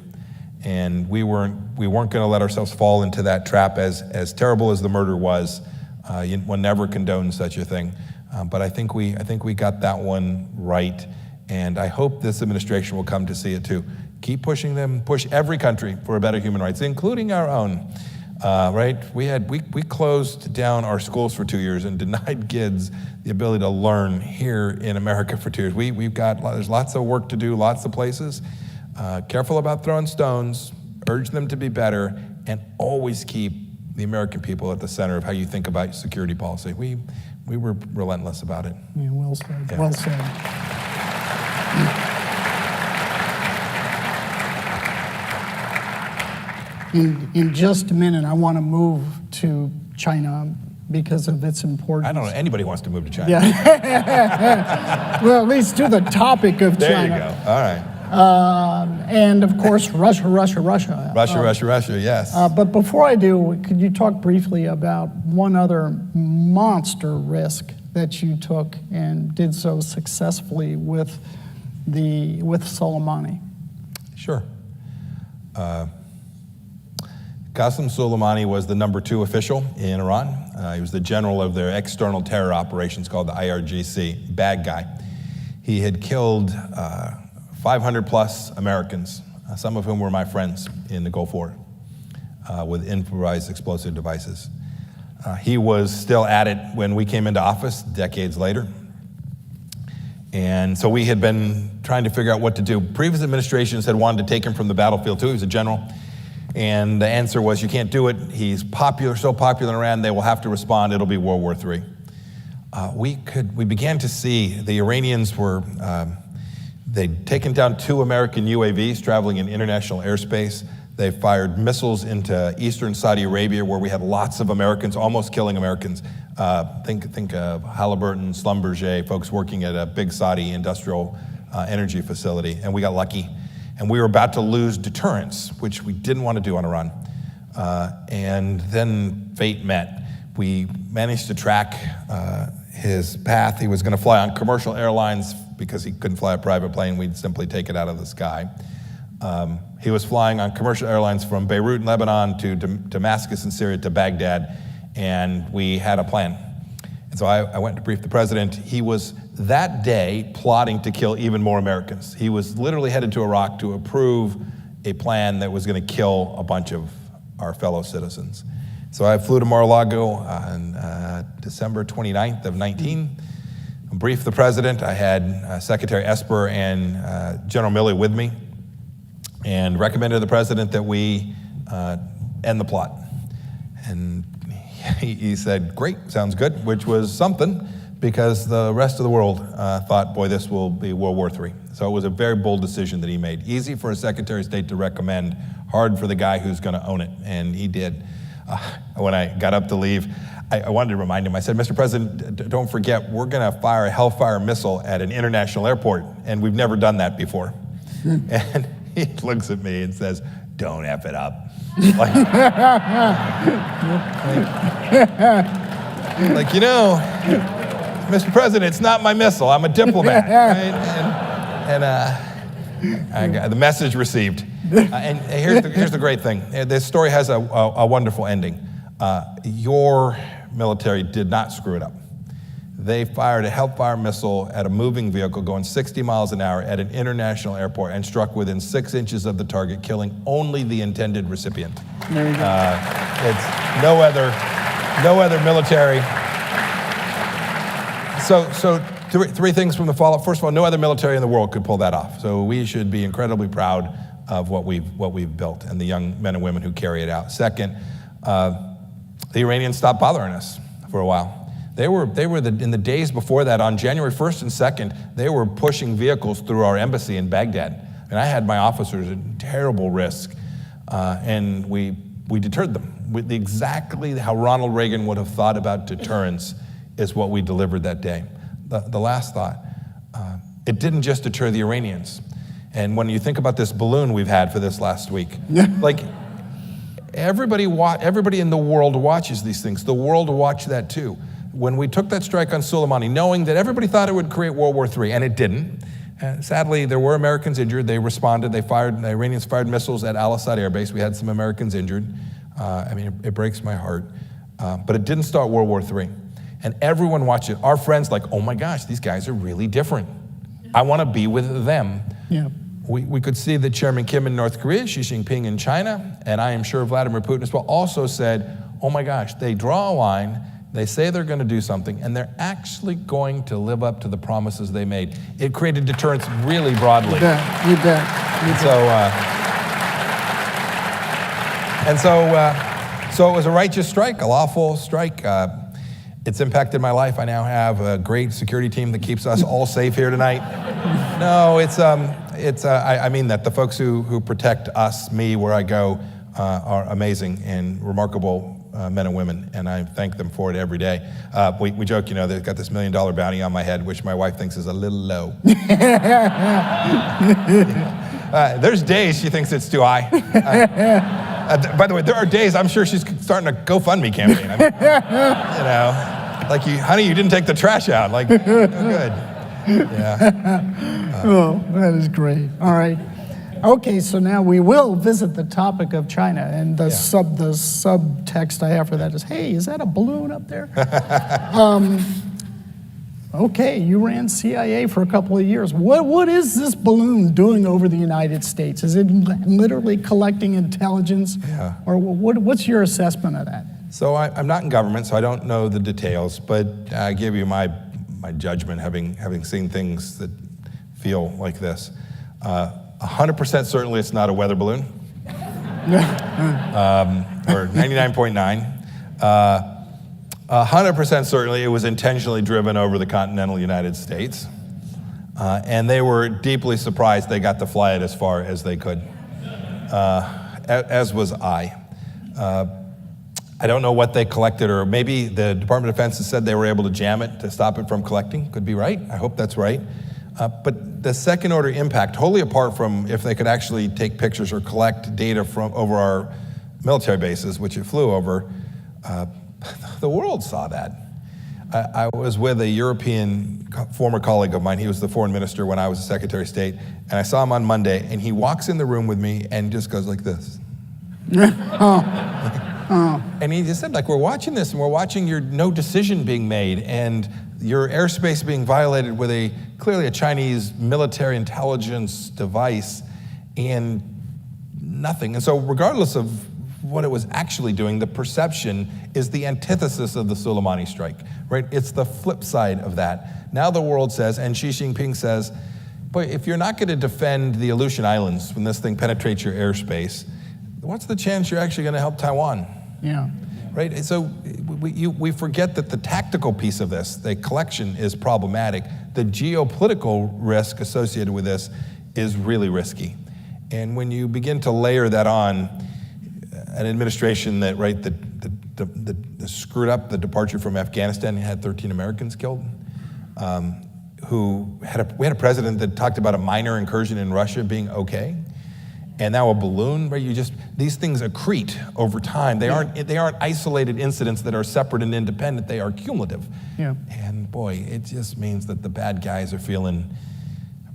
And we weren't going to let ourselves fall into that trap. As terrible as the murder was, one never condones such a thing. But I think we got that one right, and I hope this administration will come to see it too. Keep pushing them, push every country for a better human rights, including our own. Right? We closed down our schools for 2 years and denied kids the ability to learn here in America for 2 years. There's lots of work to do, lots of places. Careful about throwing stones, urge them to be better, and always keep the American people at the center of how you think about security policy. We were relentless about it. Yeah, well said. Yeah. Well said. In just a minute, I want to move to China because of its importance. I don't know anybody wants to move to China. Yeah. Well, at least to the topic of There China. you go. All right. And of course, Russia. Russia, yes. But before I do, could you talk briefly about one other monster risk that you took and did so successfully with Soleimani? Sure. Qasem Soleimani was the number 2 official in Iran. He was the general of their external terror operations called the IRGC, bad guy. He had killed 500 plus Americans, some of whom were my friends in the Gulf War, with improvised explosive devices. He was still at it when we came into office decades later. And so we had been trying to figure out what to do. Previous administrations had wanted to take him from the battlefield too. He was a general. And the answer was, you can't do it. He's popular, so popular in Iran, they will have to respond. It'll be World War III. We began to see the Iranians were, they'd taken down 2 American UAVs traveling in international airspace. They fired missiles into eastern Saudi Arabia, where we had lots of Americans, almost killing Americans. Think of Halliburton, Schlumberger, folks working at a big Saudi industrial energy facility, and we got lucky. And we were about to lose deterrence, which we didn't want to do on Iran. And then fate met. We managed to track his path. He was going to fly on commercial airlines because he couldn't fly a private plane. We'd simply take it out of the sky. He was flying on commercial airlines from Beirut in Lebanon to Damascus in Syria to Baghdad, and we had a plan. And so I went to brief the president. He was that day plotting to kill even more Americans. He was literally headed to Iraq to approve a plan that was going to kill a bunch of our fellow citizens. So I flew to Mar-a-Lago on December 29th of 19, briefed the president. I had Secretary Esper and General Milley with me, and recommended to the president that we end the plot. And he said, great, sounds good, which was something, because the rest of the world thought, boy, this will be World War III. So it was a very bold decision that he made. Easy for a Secretary of State to recommend, hard for the guy who's going to own it, and he did. When I got up to leave, I wanted to remind him. I said, Mr. President, don't forget, we're going to fire a Hellfire missile at an international airport, and we've never done that before. And he looks at me and says, don't F it up. Like, you know, Mr. President, it's not my missile. I'm a diplomat. Right? And I got the message received. And here's the great thing. This story has a wonderful ending. Your military did not screw it up. They fired a Hellfire missile at a moving vehicle going 60 miles an hour at an international airport and struck within 6 inches of the target, killing only the intended recipient. There you go. It's no other military. So three things from the fallout. First of all, no other military in the world could pull that off. So we should be incredibly proud of what we've built and the young men and women who carry it out. Second, the Iranians stopped bothering us for a while. In the days before that, on January 1st and 2nd, they were pushing vehicles through our embassy in Baghdad. And I had my officers at terrible risk, and we deterred them. Exactly how Ronald Reagan would have thought about deterrence is what we delivered that day. The last thought, it didn't just deter the Iranians. And when you think about this balloon we've had for this last week, like everybody in the world watches these things. The world watched that too. When we took that strike on Soleimani, knowing that everybody thought it would create World War III, and it didn't. Sadly, there were Americans injured. They responded. The Iranians fired missiles at Al-Assad Air Base. We had some Americans injured. It breaks my heart. But it didn't start World War III. And everyone watched it. Our friends like, oh my gosh, these guys are really different. I want to be with them. Yeah. We could see that Chairman Kim in North Korea, Xi Jinping in China, and I am sure Vladimir Putin as well, also said, oh my gosh, they draw a line, they say they're going to do something, and they're actually going to live up to the promises they made. It created deterrence really broadly. You bet. So it was a righteous strike, a lawful strike. It's impacted my life. I now have a great security team that keeps us all safe here tonight. No, I mean that. The folks who protect us, me, where I go, are amazing and remarkable men and women, and I thank them for it every day. We joke, they've got this $1 million bounty on my head, which my wife thinks is a little low. There's days she thinks it's too high. By the way, there are days I'm sure she's starting a GoFundMe campaign. Honey, you didn't take the trash out. Like, oh, good. Yeah. Oh, that is great. All right. Okay, so now we will visit the topic of China, and the subtext I have for that is, hey, is that a balloon up there? Okay, you ran CIA for a couple of years. What is this balloon doing over the United States? Is it literally collecting intelligence? Yeah. Or what's your assessment of that? So I'm not in government, so I don't know the details, but I give you my judgment, having seen things that feel like this. 100% certainly it's not a weather balloon, or 99.9. 100% certainly it was intentionally driven over the continental United States, and they were deeply surprised they got to fly it as far as they could, as was I. I don't know what they collected, or maybe the Department of Defense has said they were able to jam it to stop it from collecting. Could be right. I hope that's right. But the second order impact, wholly apart from if they could actually take pictures or collect data from over our military bases, which it flew over, the world saw that. I was with a European former colleague of mine. He was the foreign minister when I was the Secretary of State. And I saw him on Monday, and he walks in the room with me and just goes like this. And he just said, we're watching this, and we're watching no decision being made, and your airspace being violated with clearly a Chinese military intelligence device, and nothing. And so regardless of what it was actually doing, the perception is the antithesis of the Soleimani strike, right? It's the flip side of that. Now the world says, and Xi Jinping says, boy, if you're not going to defend the Aleutian Islands when this thing penetrates your airspace, what's the chance you're actually going to help Taiwan? Yeah. Right? So we forget that the tactical piece of this, the collection, is problematic. The geopolitical risk associated with this is really risky. And when you begin to layer that on an administration that, right, that screwed up the departure from Afghanistan and had 13 Americans killed, we had a president that talked about a minor incursion in Russia being okay. And now a balloon, right? These things accrete over time. They aren't isolated incidents that are separate and independent. They are cumulative. Yeah. And boy, it just means that the bad guys are feeling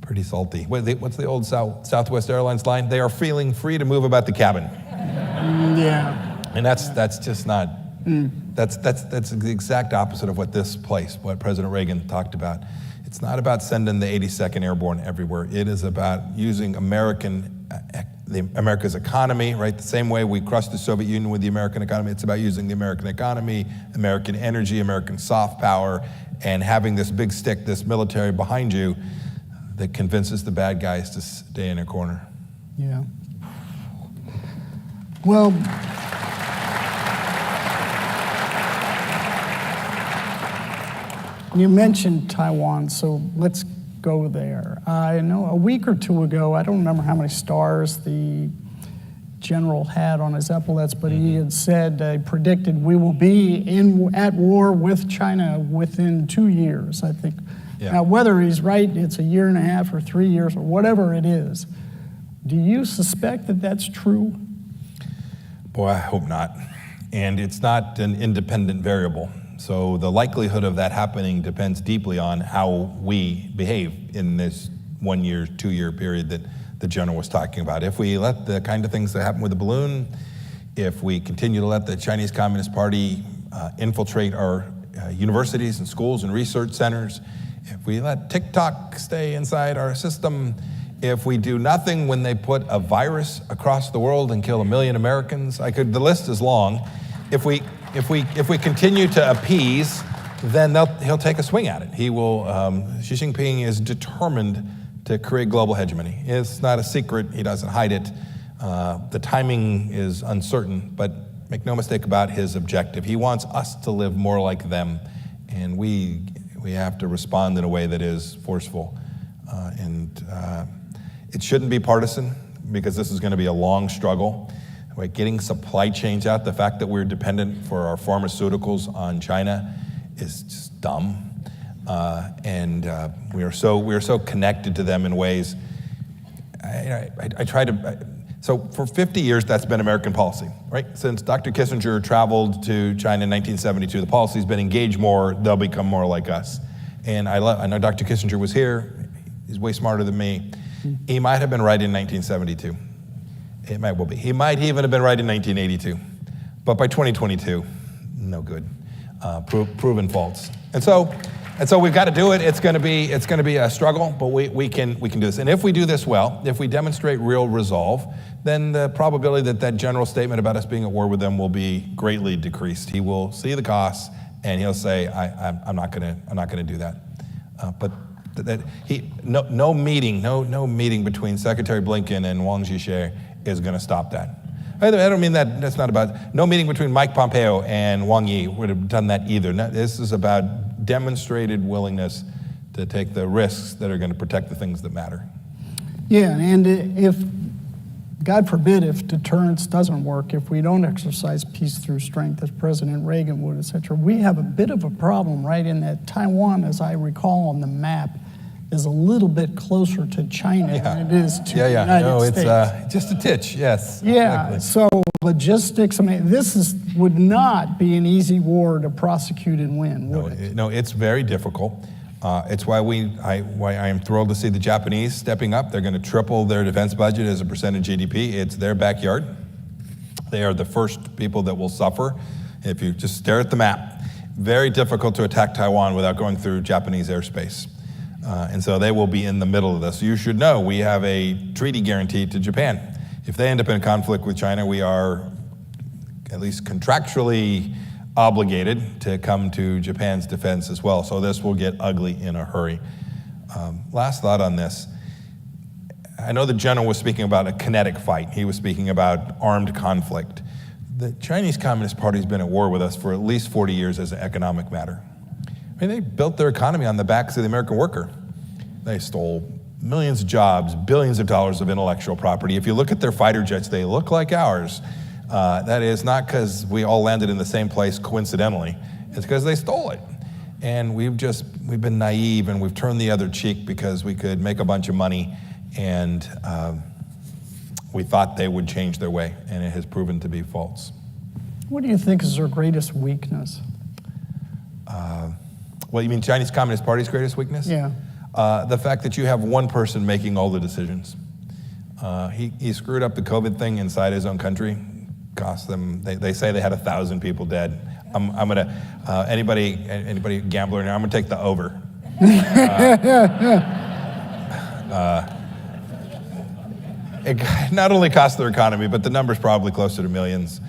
pretty salty. What's the old Southwest Airlines line? They are feeling free to move about the cabin. Yeah. And that's just not. That's the exact opposite of what President Reagan talked about. It's not about sending the 82nd Airborne everywhere. It is about using America's economy, right? The same way we crushed the Soviet Union with the American economy. It's about using the American economy, American energy, American soft power, and having this big stick, this military behind you that convinces the bad guys to stay in a corner. Yeah. Well, you mentioned Taiwan, so let's go there. I know a week or two ago, I don't remember how many stars the general had on his epaulets, but he had said, predicted we will be at war with China within 2 years, I think. Yeah. Now, whether he's right, it's a year and a half or 3 years or whatever it is. Do you suspect that that's true? Boy, I hope not. And it's not an independent variable. So the likelihood of that happening depends deeply on how we behave in this 1 year, 2 year period that the general was talking about. If we let the kind of things that happened with the balloon, if we continue to let the Chinese Communist Party infiltrate our universities and schools and research centers, if we let TikTok stay inside our system, if we do nothing when they put a virus across the world and kill 1 million Americans, the list is long. If we continue to appease, then he'll take a swing at it. He will. Xi Jinping is determined to create global hegemony. It's not a secret. He doesn't hide it. The timing is uncertain, but make no mistake about his objective. He wants us to live more like them, and we have to respond in a way that is forceful. It shouldn't be partisan, because this is going to be a long struggle. Right? Getting supply chains out, the fact that we're dependent for our pharmaceuticals on China is just dumb. We are so connected to them in ways. So for 50 years, that's been American policy, right? Since Dr. Kissinger traveled to China in 1972, the policy's been engage more, they'll become more like us. And I know Dr. Kissinger was here. He's way smarter than me. He might have been right in 1972. It might well be. He might even have been right in 1982. But by 2022, no good. Proven false. And so we've got to do it. It's going to be a struggle, but we can do this. And if we do this well, if we demonstrate real resolve, then the probability that general statement about us being at war with them will be greatly decreased. He will see the costs, and he'll say, I'm not going to do that. No meeting between Secretary Blinken and Wang Zhishe is going to stop that. I don't mean that's not about, no meeting between Mike Pompeo and Wang Yi would have done that either. This is about demonstrated willingness to take the risks that are going to protect the things that matter. Yeah, and if, God forbid, if deterrence doesn't work, if we don't exercise peace through strength as President Reagan would, et cetera, we have a bit of a problem, right, in that Taiwan, as I recall on the map, is a little bit closer to China than it is to the United States. It's just a titch, yes. Yeah, exactly. So logistics, I mean, would not be an easy war to prosecute and win, would it? No, it's very difficult. It's why I am thrilled to see the Japanese stepping up. They're going to triple their defense budget as a percent of GDP. It's their backyard. They are the first people that will suffer. If you just stare at the map, very difficult to attack Taiwan without going through Japanese airspace. And so they will be in the middle of this. You should know we have a treaty guarantee to Japan. If they end up in conflict with China, we are at least contractually obligated to come to Japan's defense as well. So this will get ugly in a hurry. Last thought on this. I know the general was speaking about a kinetic fight. He was speaking about armed conflict. The Chinese Communist Party has been at war with us for at least 40 years as an economic matter. I mean, they built their economy on the backs of the American worker. They stole millions of jobs, billions of dollars of intellectual property. If you look at their fighter jets, they look like ours. That is not because we all landed in the same place coincidentally. It's because they stole it. And we've been naive, and we've turned the other cheek because we could make a bunch of money, and we thought they would change their way, and it has proven to be false. What do you think is their greatest weakness? Well, you mean Chinese Communist Party's greatest weakness? Yeah. The fact that you have one person making all the decisions. He screwed up the COVID thing inside his own country. Cost them, they say they had 1,000 people dead. I'm gonna, anybody gambler now, I'm gonna take the over. It not only cost their economy, but the number's probably closer to millions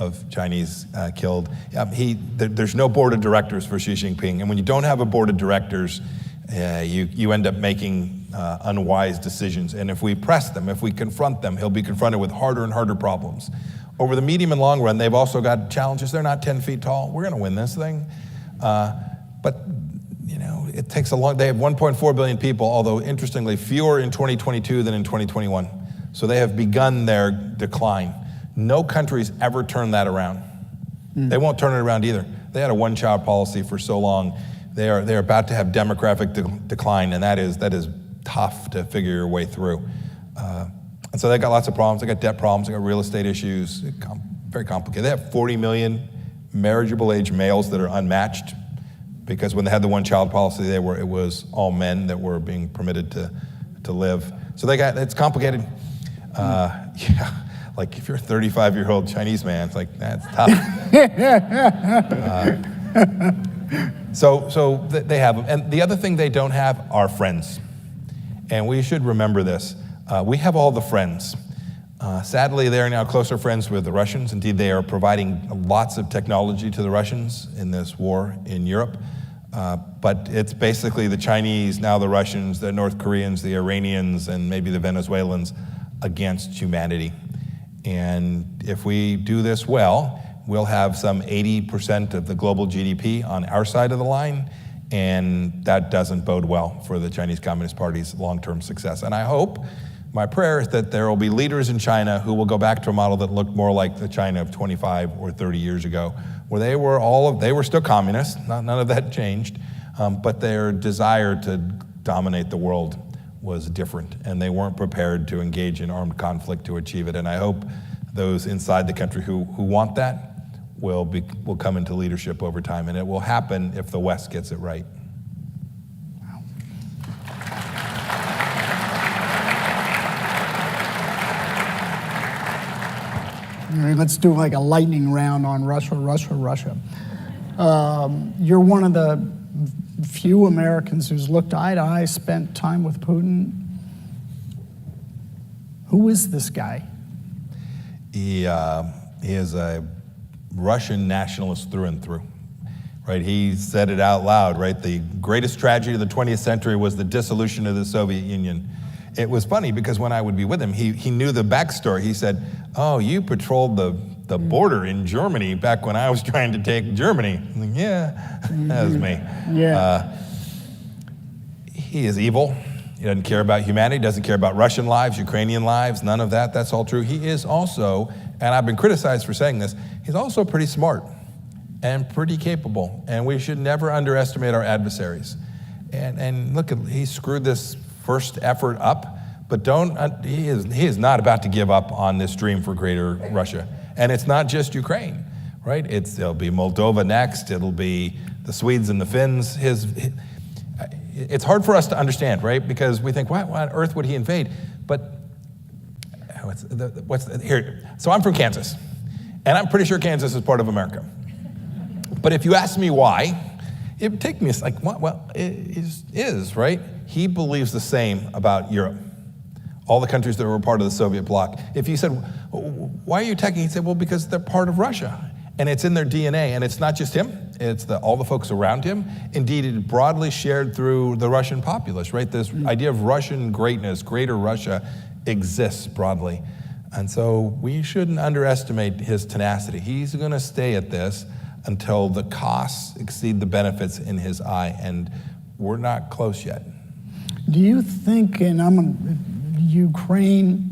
of Chinese killed. There's no board of directors for Xi Jinping, and when you don't have a board of directors, you end up making unwise decisions. And if we press them, if we confront them, he'll be confronted with harder and harder problems. Over the medium and long run, they've also got challenges. They're not 10 feet tall. We're going to win this thing. But it takes a long. They have 1.4 billion people, although interestingly fewer in 2022 than in 2021. So they have begun their decline. No country's ever turned that around. They won't turn it around either. They had a one-child policy for so long. They're about to have demographic decline, and that is tough to figure your way through. And so they got lots of problems. They got debt problems. They got real estate issues. Very complicated. They have 40 million marriageable age males that are unmatched, because when they had the one-child policy, it was all men that were being permitted to live. So it's complicated. Like if you're a 35-year-old Chinese man, it's like, that's tough. So they have them. And the other thing they don't have are friends. And we should remember this. We have all the friends. Sadly, they are now closer friends with the Russians. Indeed, they are providing lots of technology to the Russians in this war in Europe. But it's basically the Chinese, now the Russians, the North Koreans, the Iranians, and maybe the Venezuelans against humanity. And if we do this well, we'll have some 80% of the global GDP on our side of the line, and that doesn't bode well for the Chinese Communist Party's long-term success. And I hope, my prayer is that there will be leaders in China who will go back to a model that looked more like the China of 25 or 30 years ago, where they were still communists, none of that changed, but their desire to dominate the world was different, and they weren't prepared to engage in armed conflict to achieve it. And I hope those inside the country who want that will come into leadership over time, and it will happen if the West gets it right. All right, let's do like a lightning round on Russia. You're one of the few Americans who's looked eye to eye, spent time with Putin. Who is this guy? He is a Russian nationalist through and through, right? He said it out loud, right? The greatest tragedy of the 20th century was the dissolution of the Soviet Union. It was funny because when I would be with him, he knew the backstory. He said, "Oh, you patrolled the border in Germany back when I was trying to take Germany." I'm like, yeah, that was me. Yeah. He is evil. He doesn't care about humanity, doesn't care about Russian lives, Ukrainian lives, none of that. That's all true. He is also, and I've been criticized for saying this, he's also pretty smart and pretty capable, and we should never underestimate our adversaries. And look, he screwed this first effort up, but he is not about to give up on this dream for greater Russia. And it's not just Ukraine, right? It'll be Moldova next, it'll be the Swedes and the Finns. It's hard for us to understand, right? Because we think, why on earth would he invade? But here? So I'm from Kansas, and I'm pretty sure Kansas is part of America. But if you ask me why, it would take me like, well, it is, right? He believes the same about Europe, all the countries that were part of the Soviet bloc. If you said, why are you attacking? He'd say, well, because they're part of Russia. And it's in their DNA, and it's not just him, it's all the folks around him. Indeed, it broadly shared through the Russian populace, right? This idea of Russian greatness, greater Russia, exists broadly. And so we shouldn't underestimate his tenacity. He's gonna stay at this until the costs exceed the benefits in his eye, and we're not close yet. Do you think Ukraine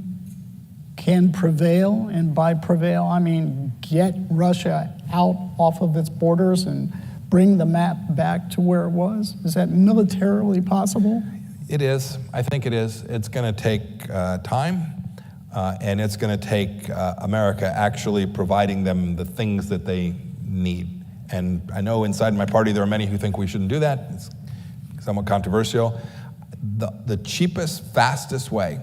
can prevail, and by prevail, I mean get Russia out off of its borders and bring the map back to where it was? Is that militarily possible? It is. I think it is. It's going to take time, and it's going to take America actually providing them the things that they need. And I know inside my party there are many who think we shouldn't do that. It's somewhat controversial. The cheapest, fastest way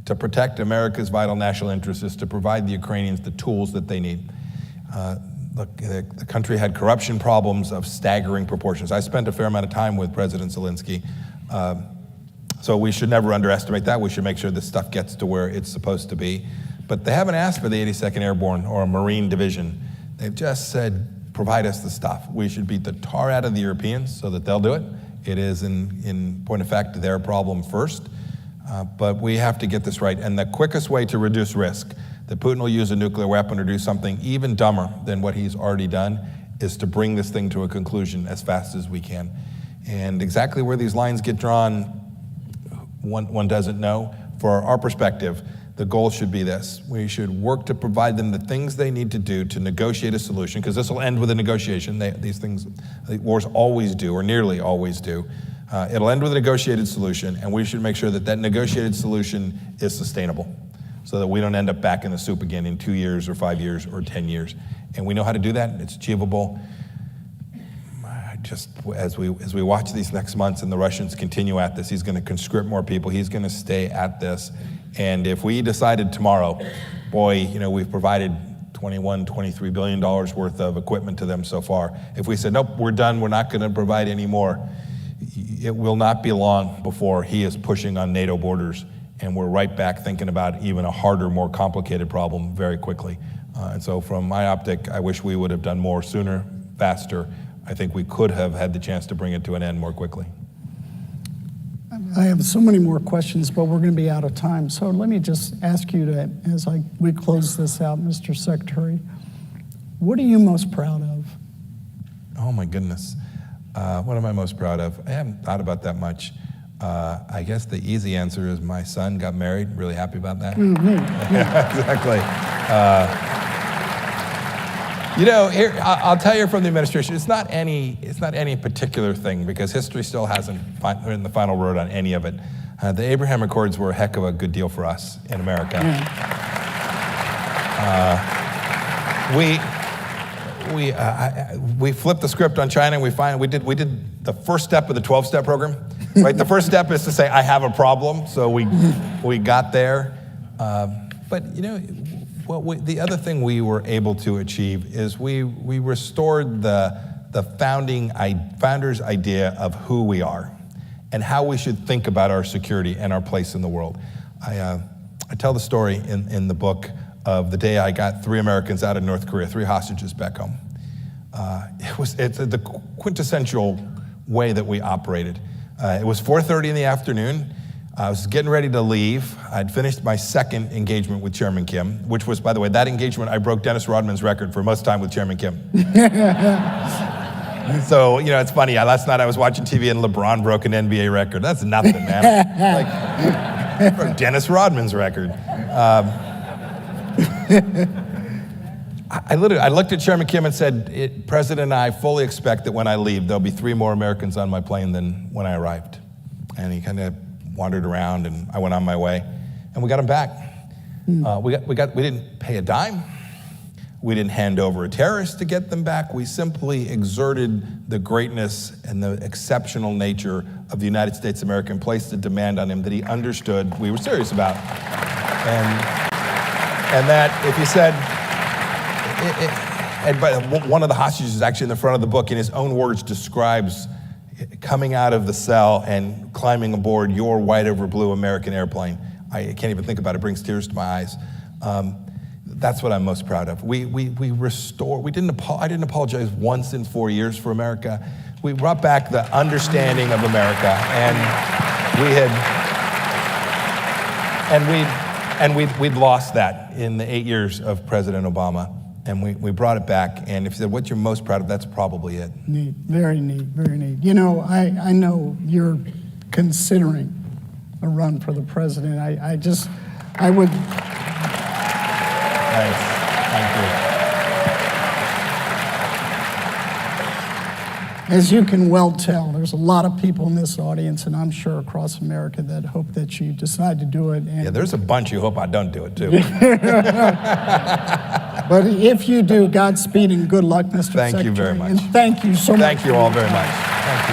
to protect America's vital national interests is to provide the Ukrainians the tools that they need. Look, the country had corruption problems of staggering proportions. I spent a fair amount of time with President Zelensky, so we should never underestimate that. We should make sure this stuff gets to where it's supposed to be. But they haven't asked for the 82nd Airborne or a Marine Division. They've just said, provide us the stuff. We should beat the tar out of the Europeans so that they'll do it, It is, in point of fact, their problem first. But we have to get this right. And the quickest way to reduce risk that Putin will use a nuclear weapon or do something even dumber than what he's already done is to bring this thing to a conclusion as fast as we can. And exactly where these lines get drawn, one doesn't know. For our perspective, the goal should be this. We should work to provide them the things they need to do to negotiate a solution, because this will end with a negotiation. These things, wars always do, or nearly always do. It'll end with a negotiated solution, and we should make sure that that negotiated solution is sustainable, so that we don't end up back in the soup again in 2 years or 5 years or 10 years. And we know how to do that. It's achievable. Just as we watch these next months and the Russians continue at this, he's going to conscript more people. He's going to stay at this. And if we decided tomorrow, boy, we've provided $21-23 billion worth of equipment to them so far. If we said, nope, we're done, we're not going to provide any more, it will not be long before he is pushing on NATO borders, and we're right back thinking about even a harder, more complicated problem very quickly. And so from my optic, I wish we would have done more sooner, faster. I think we could have had the chance to bring it to an end more quickly. I have so many more questions, but we're going to be out of time. So let me just ask you to, as we close this out, Mr. Secretary, what are you most proud of? Oh my goodness. What am I most proud of? I haven't thought about that much. I guess the easy answer is my son got married. Really happy about that. Mm-hmm. Yeah. Exactly. Here I'll tell you from the administration, it's not any particular thing, because history still hasn't written the final word on any of it. The Abraham Accords were a heck of a good deal for us in America. We flipped the script on China. We did the first step of the 12-step program. Right, the first step is to say I have a problem. So we got there, but the other thing we were able to achieve is we restored the founder's idea of who we are and how we should think about our security and our place in the world. I tell the story in the book of the day I got 3 Americans out of North Korea, 3 hostages back home. It's the quintessential way that we operated. It was 4:30 in the afternoon. I was getting ready to leave. I'd finished my second engagement with Chairman Kim, which was, by the way, that engagement, I broke Dennis Rodman's record for most time with Chairman Kim. So, it's funny. Last night I was watching TV and LeBron broke an NBA record. That's nothing, man. I broke Dennis Rodman's record. I looked at Chairman Kim and said, President and I fully expect that when I leave, there'll be 3 more Americans on my plane than when I arrived. And he kind of wandered around, and I went on my way, and we got him back. We didn't pay a dime. We didn't hand over a terrorist to get them back. We simply exerted the greatness and the exceptional nature of the United States of America and placed a demand on him that he understood we were serious about. And that if you said, but one of the hostages is actually in the front of the book, in his own words, describes coming out of the cell and climbing aboard your white over blue American airplane. I can't even think about it. It brings tears to my eyes. That's what I'm most proud of. We restored. I didn't apologize once in 4 years for America. We brought back the understanding of America, and we'd lost that in the 8 years of President Obama. And we brought it back, and if you said, what's you're most proud of, that's probably it. Neat, very neat, very neat. I know you're considering a run for the president. I would. Thanks, thank you. As you can well tell, there's a lot of people in this audience, and I'm sure across America, that hope that you decide to do it. Yeah, there's a bunch who hope I don't do it, too. But if you do, Godspeed and good luck, Mr. Secretary. Thank you very much. And thank you so much. Thank you all very much. Thank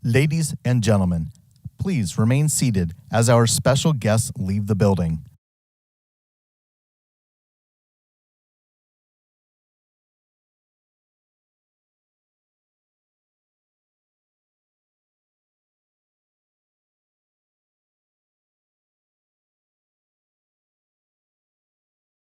you. Ladies and gentlemen, please remain seated as our special guests leave the building.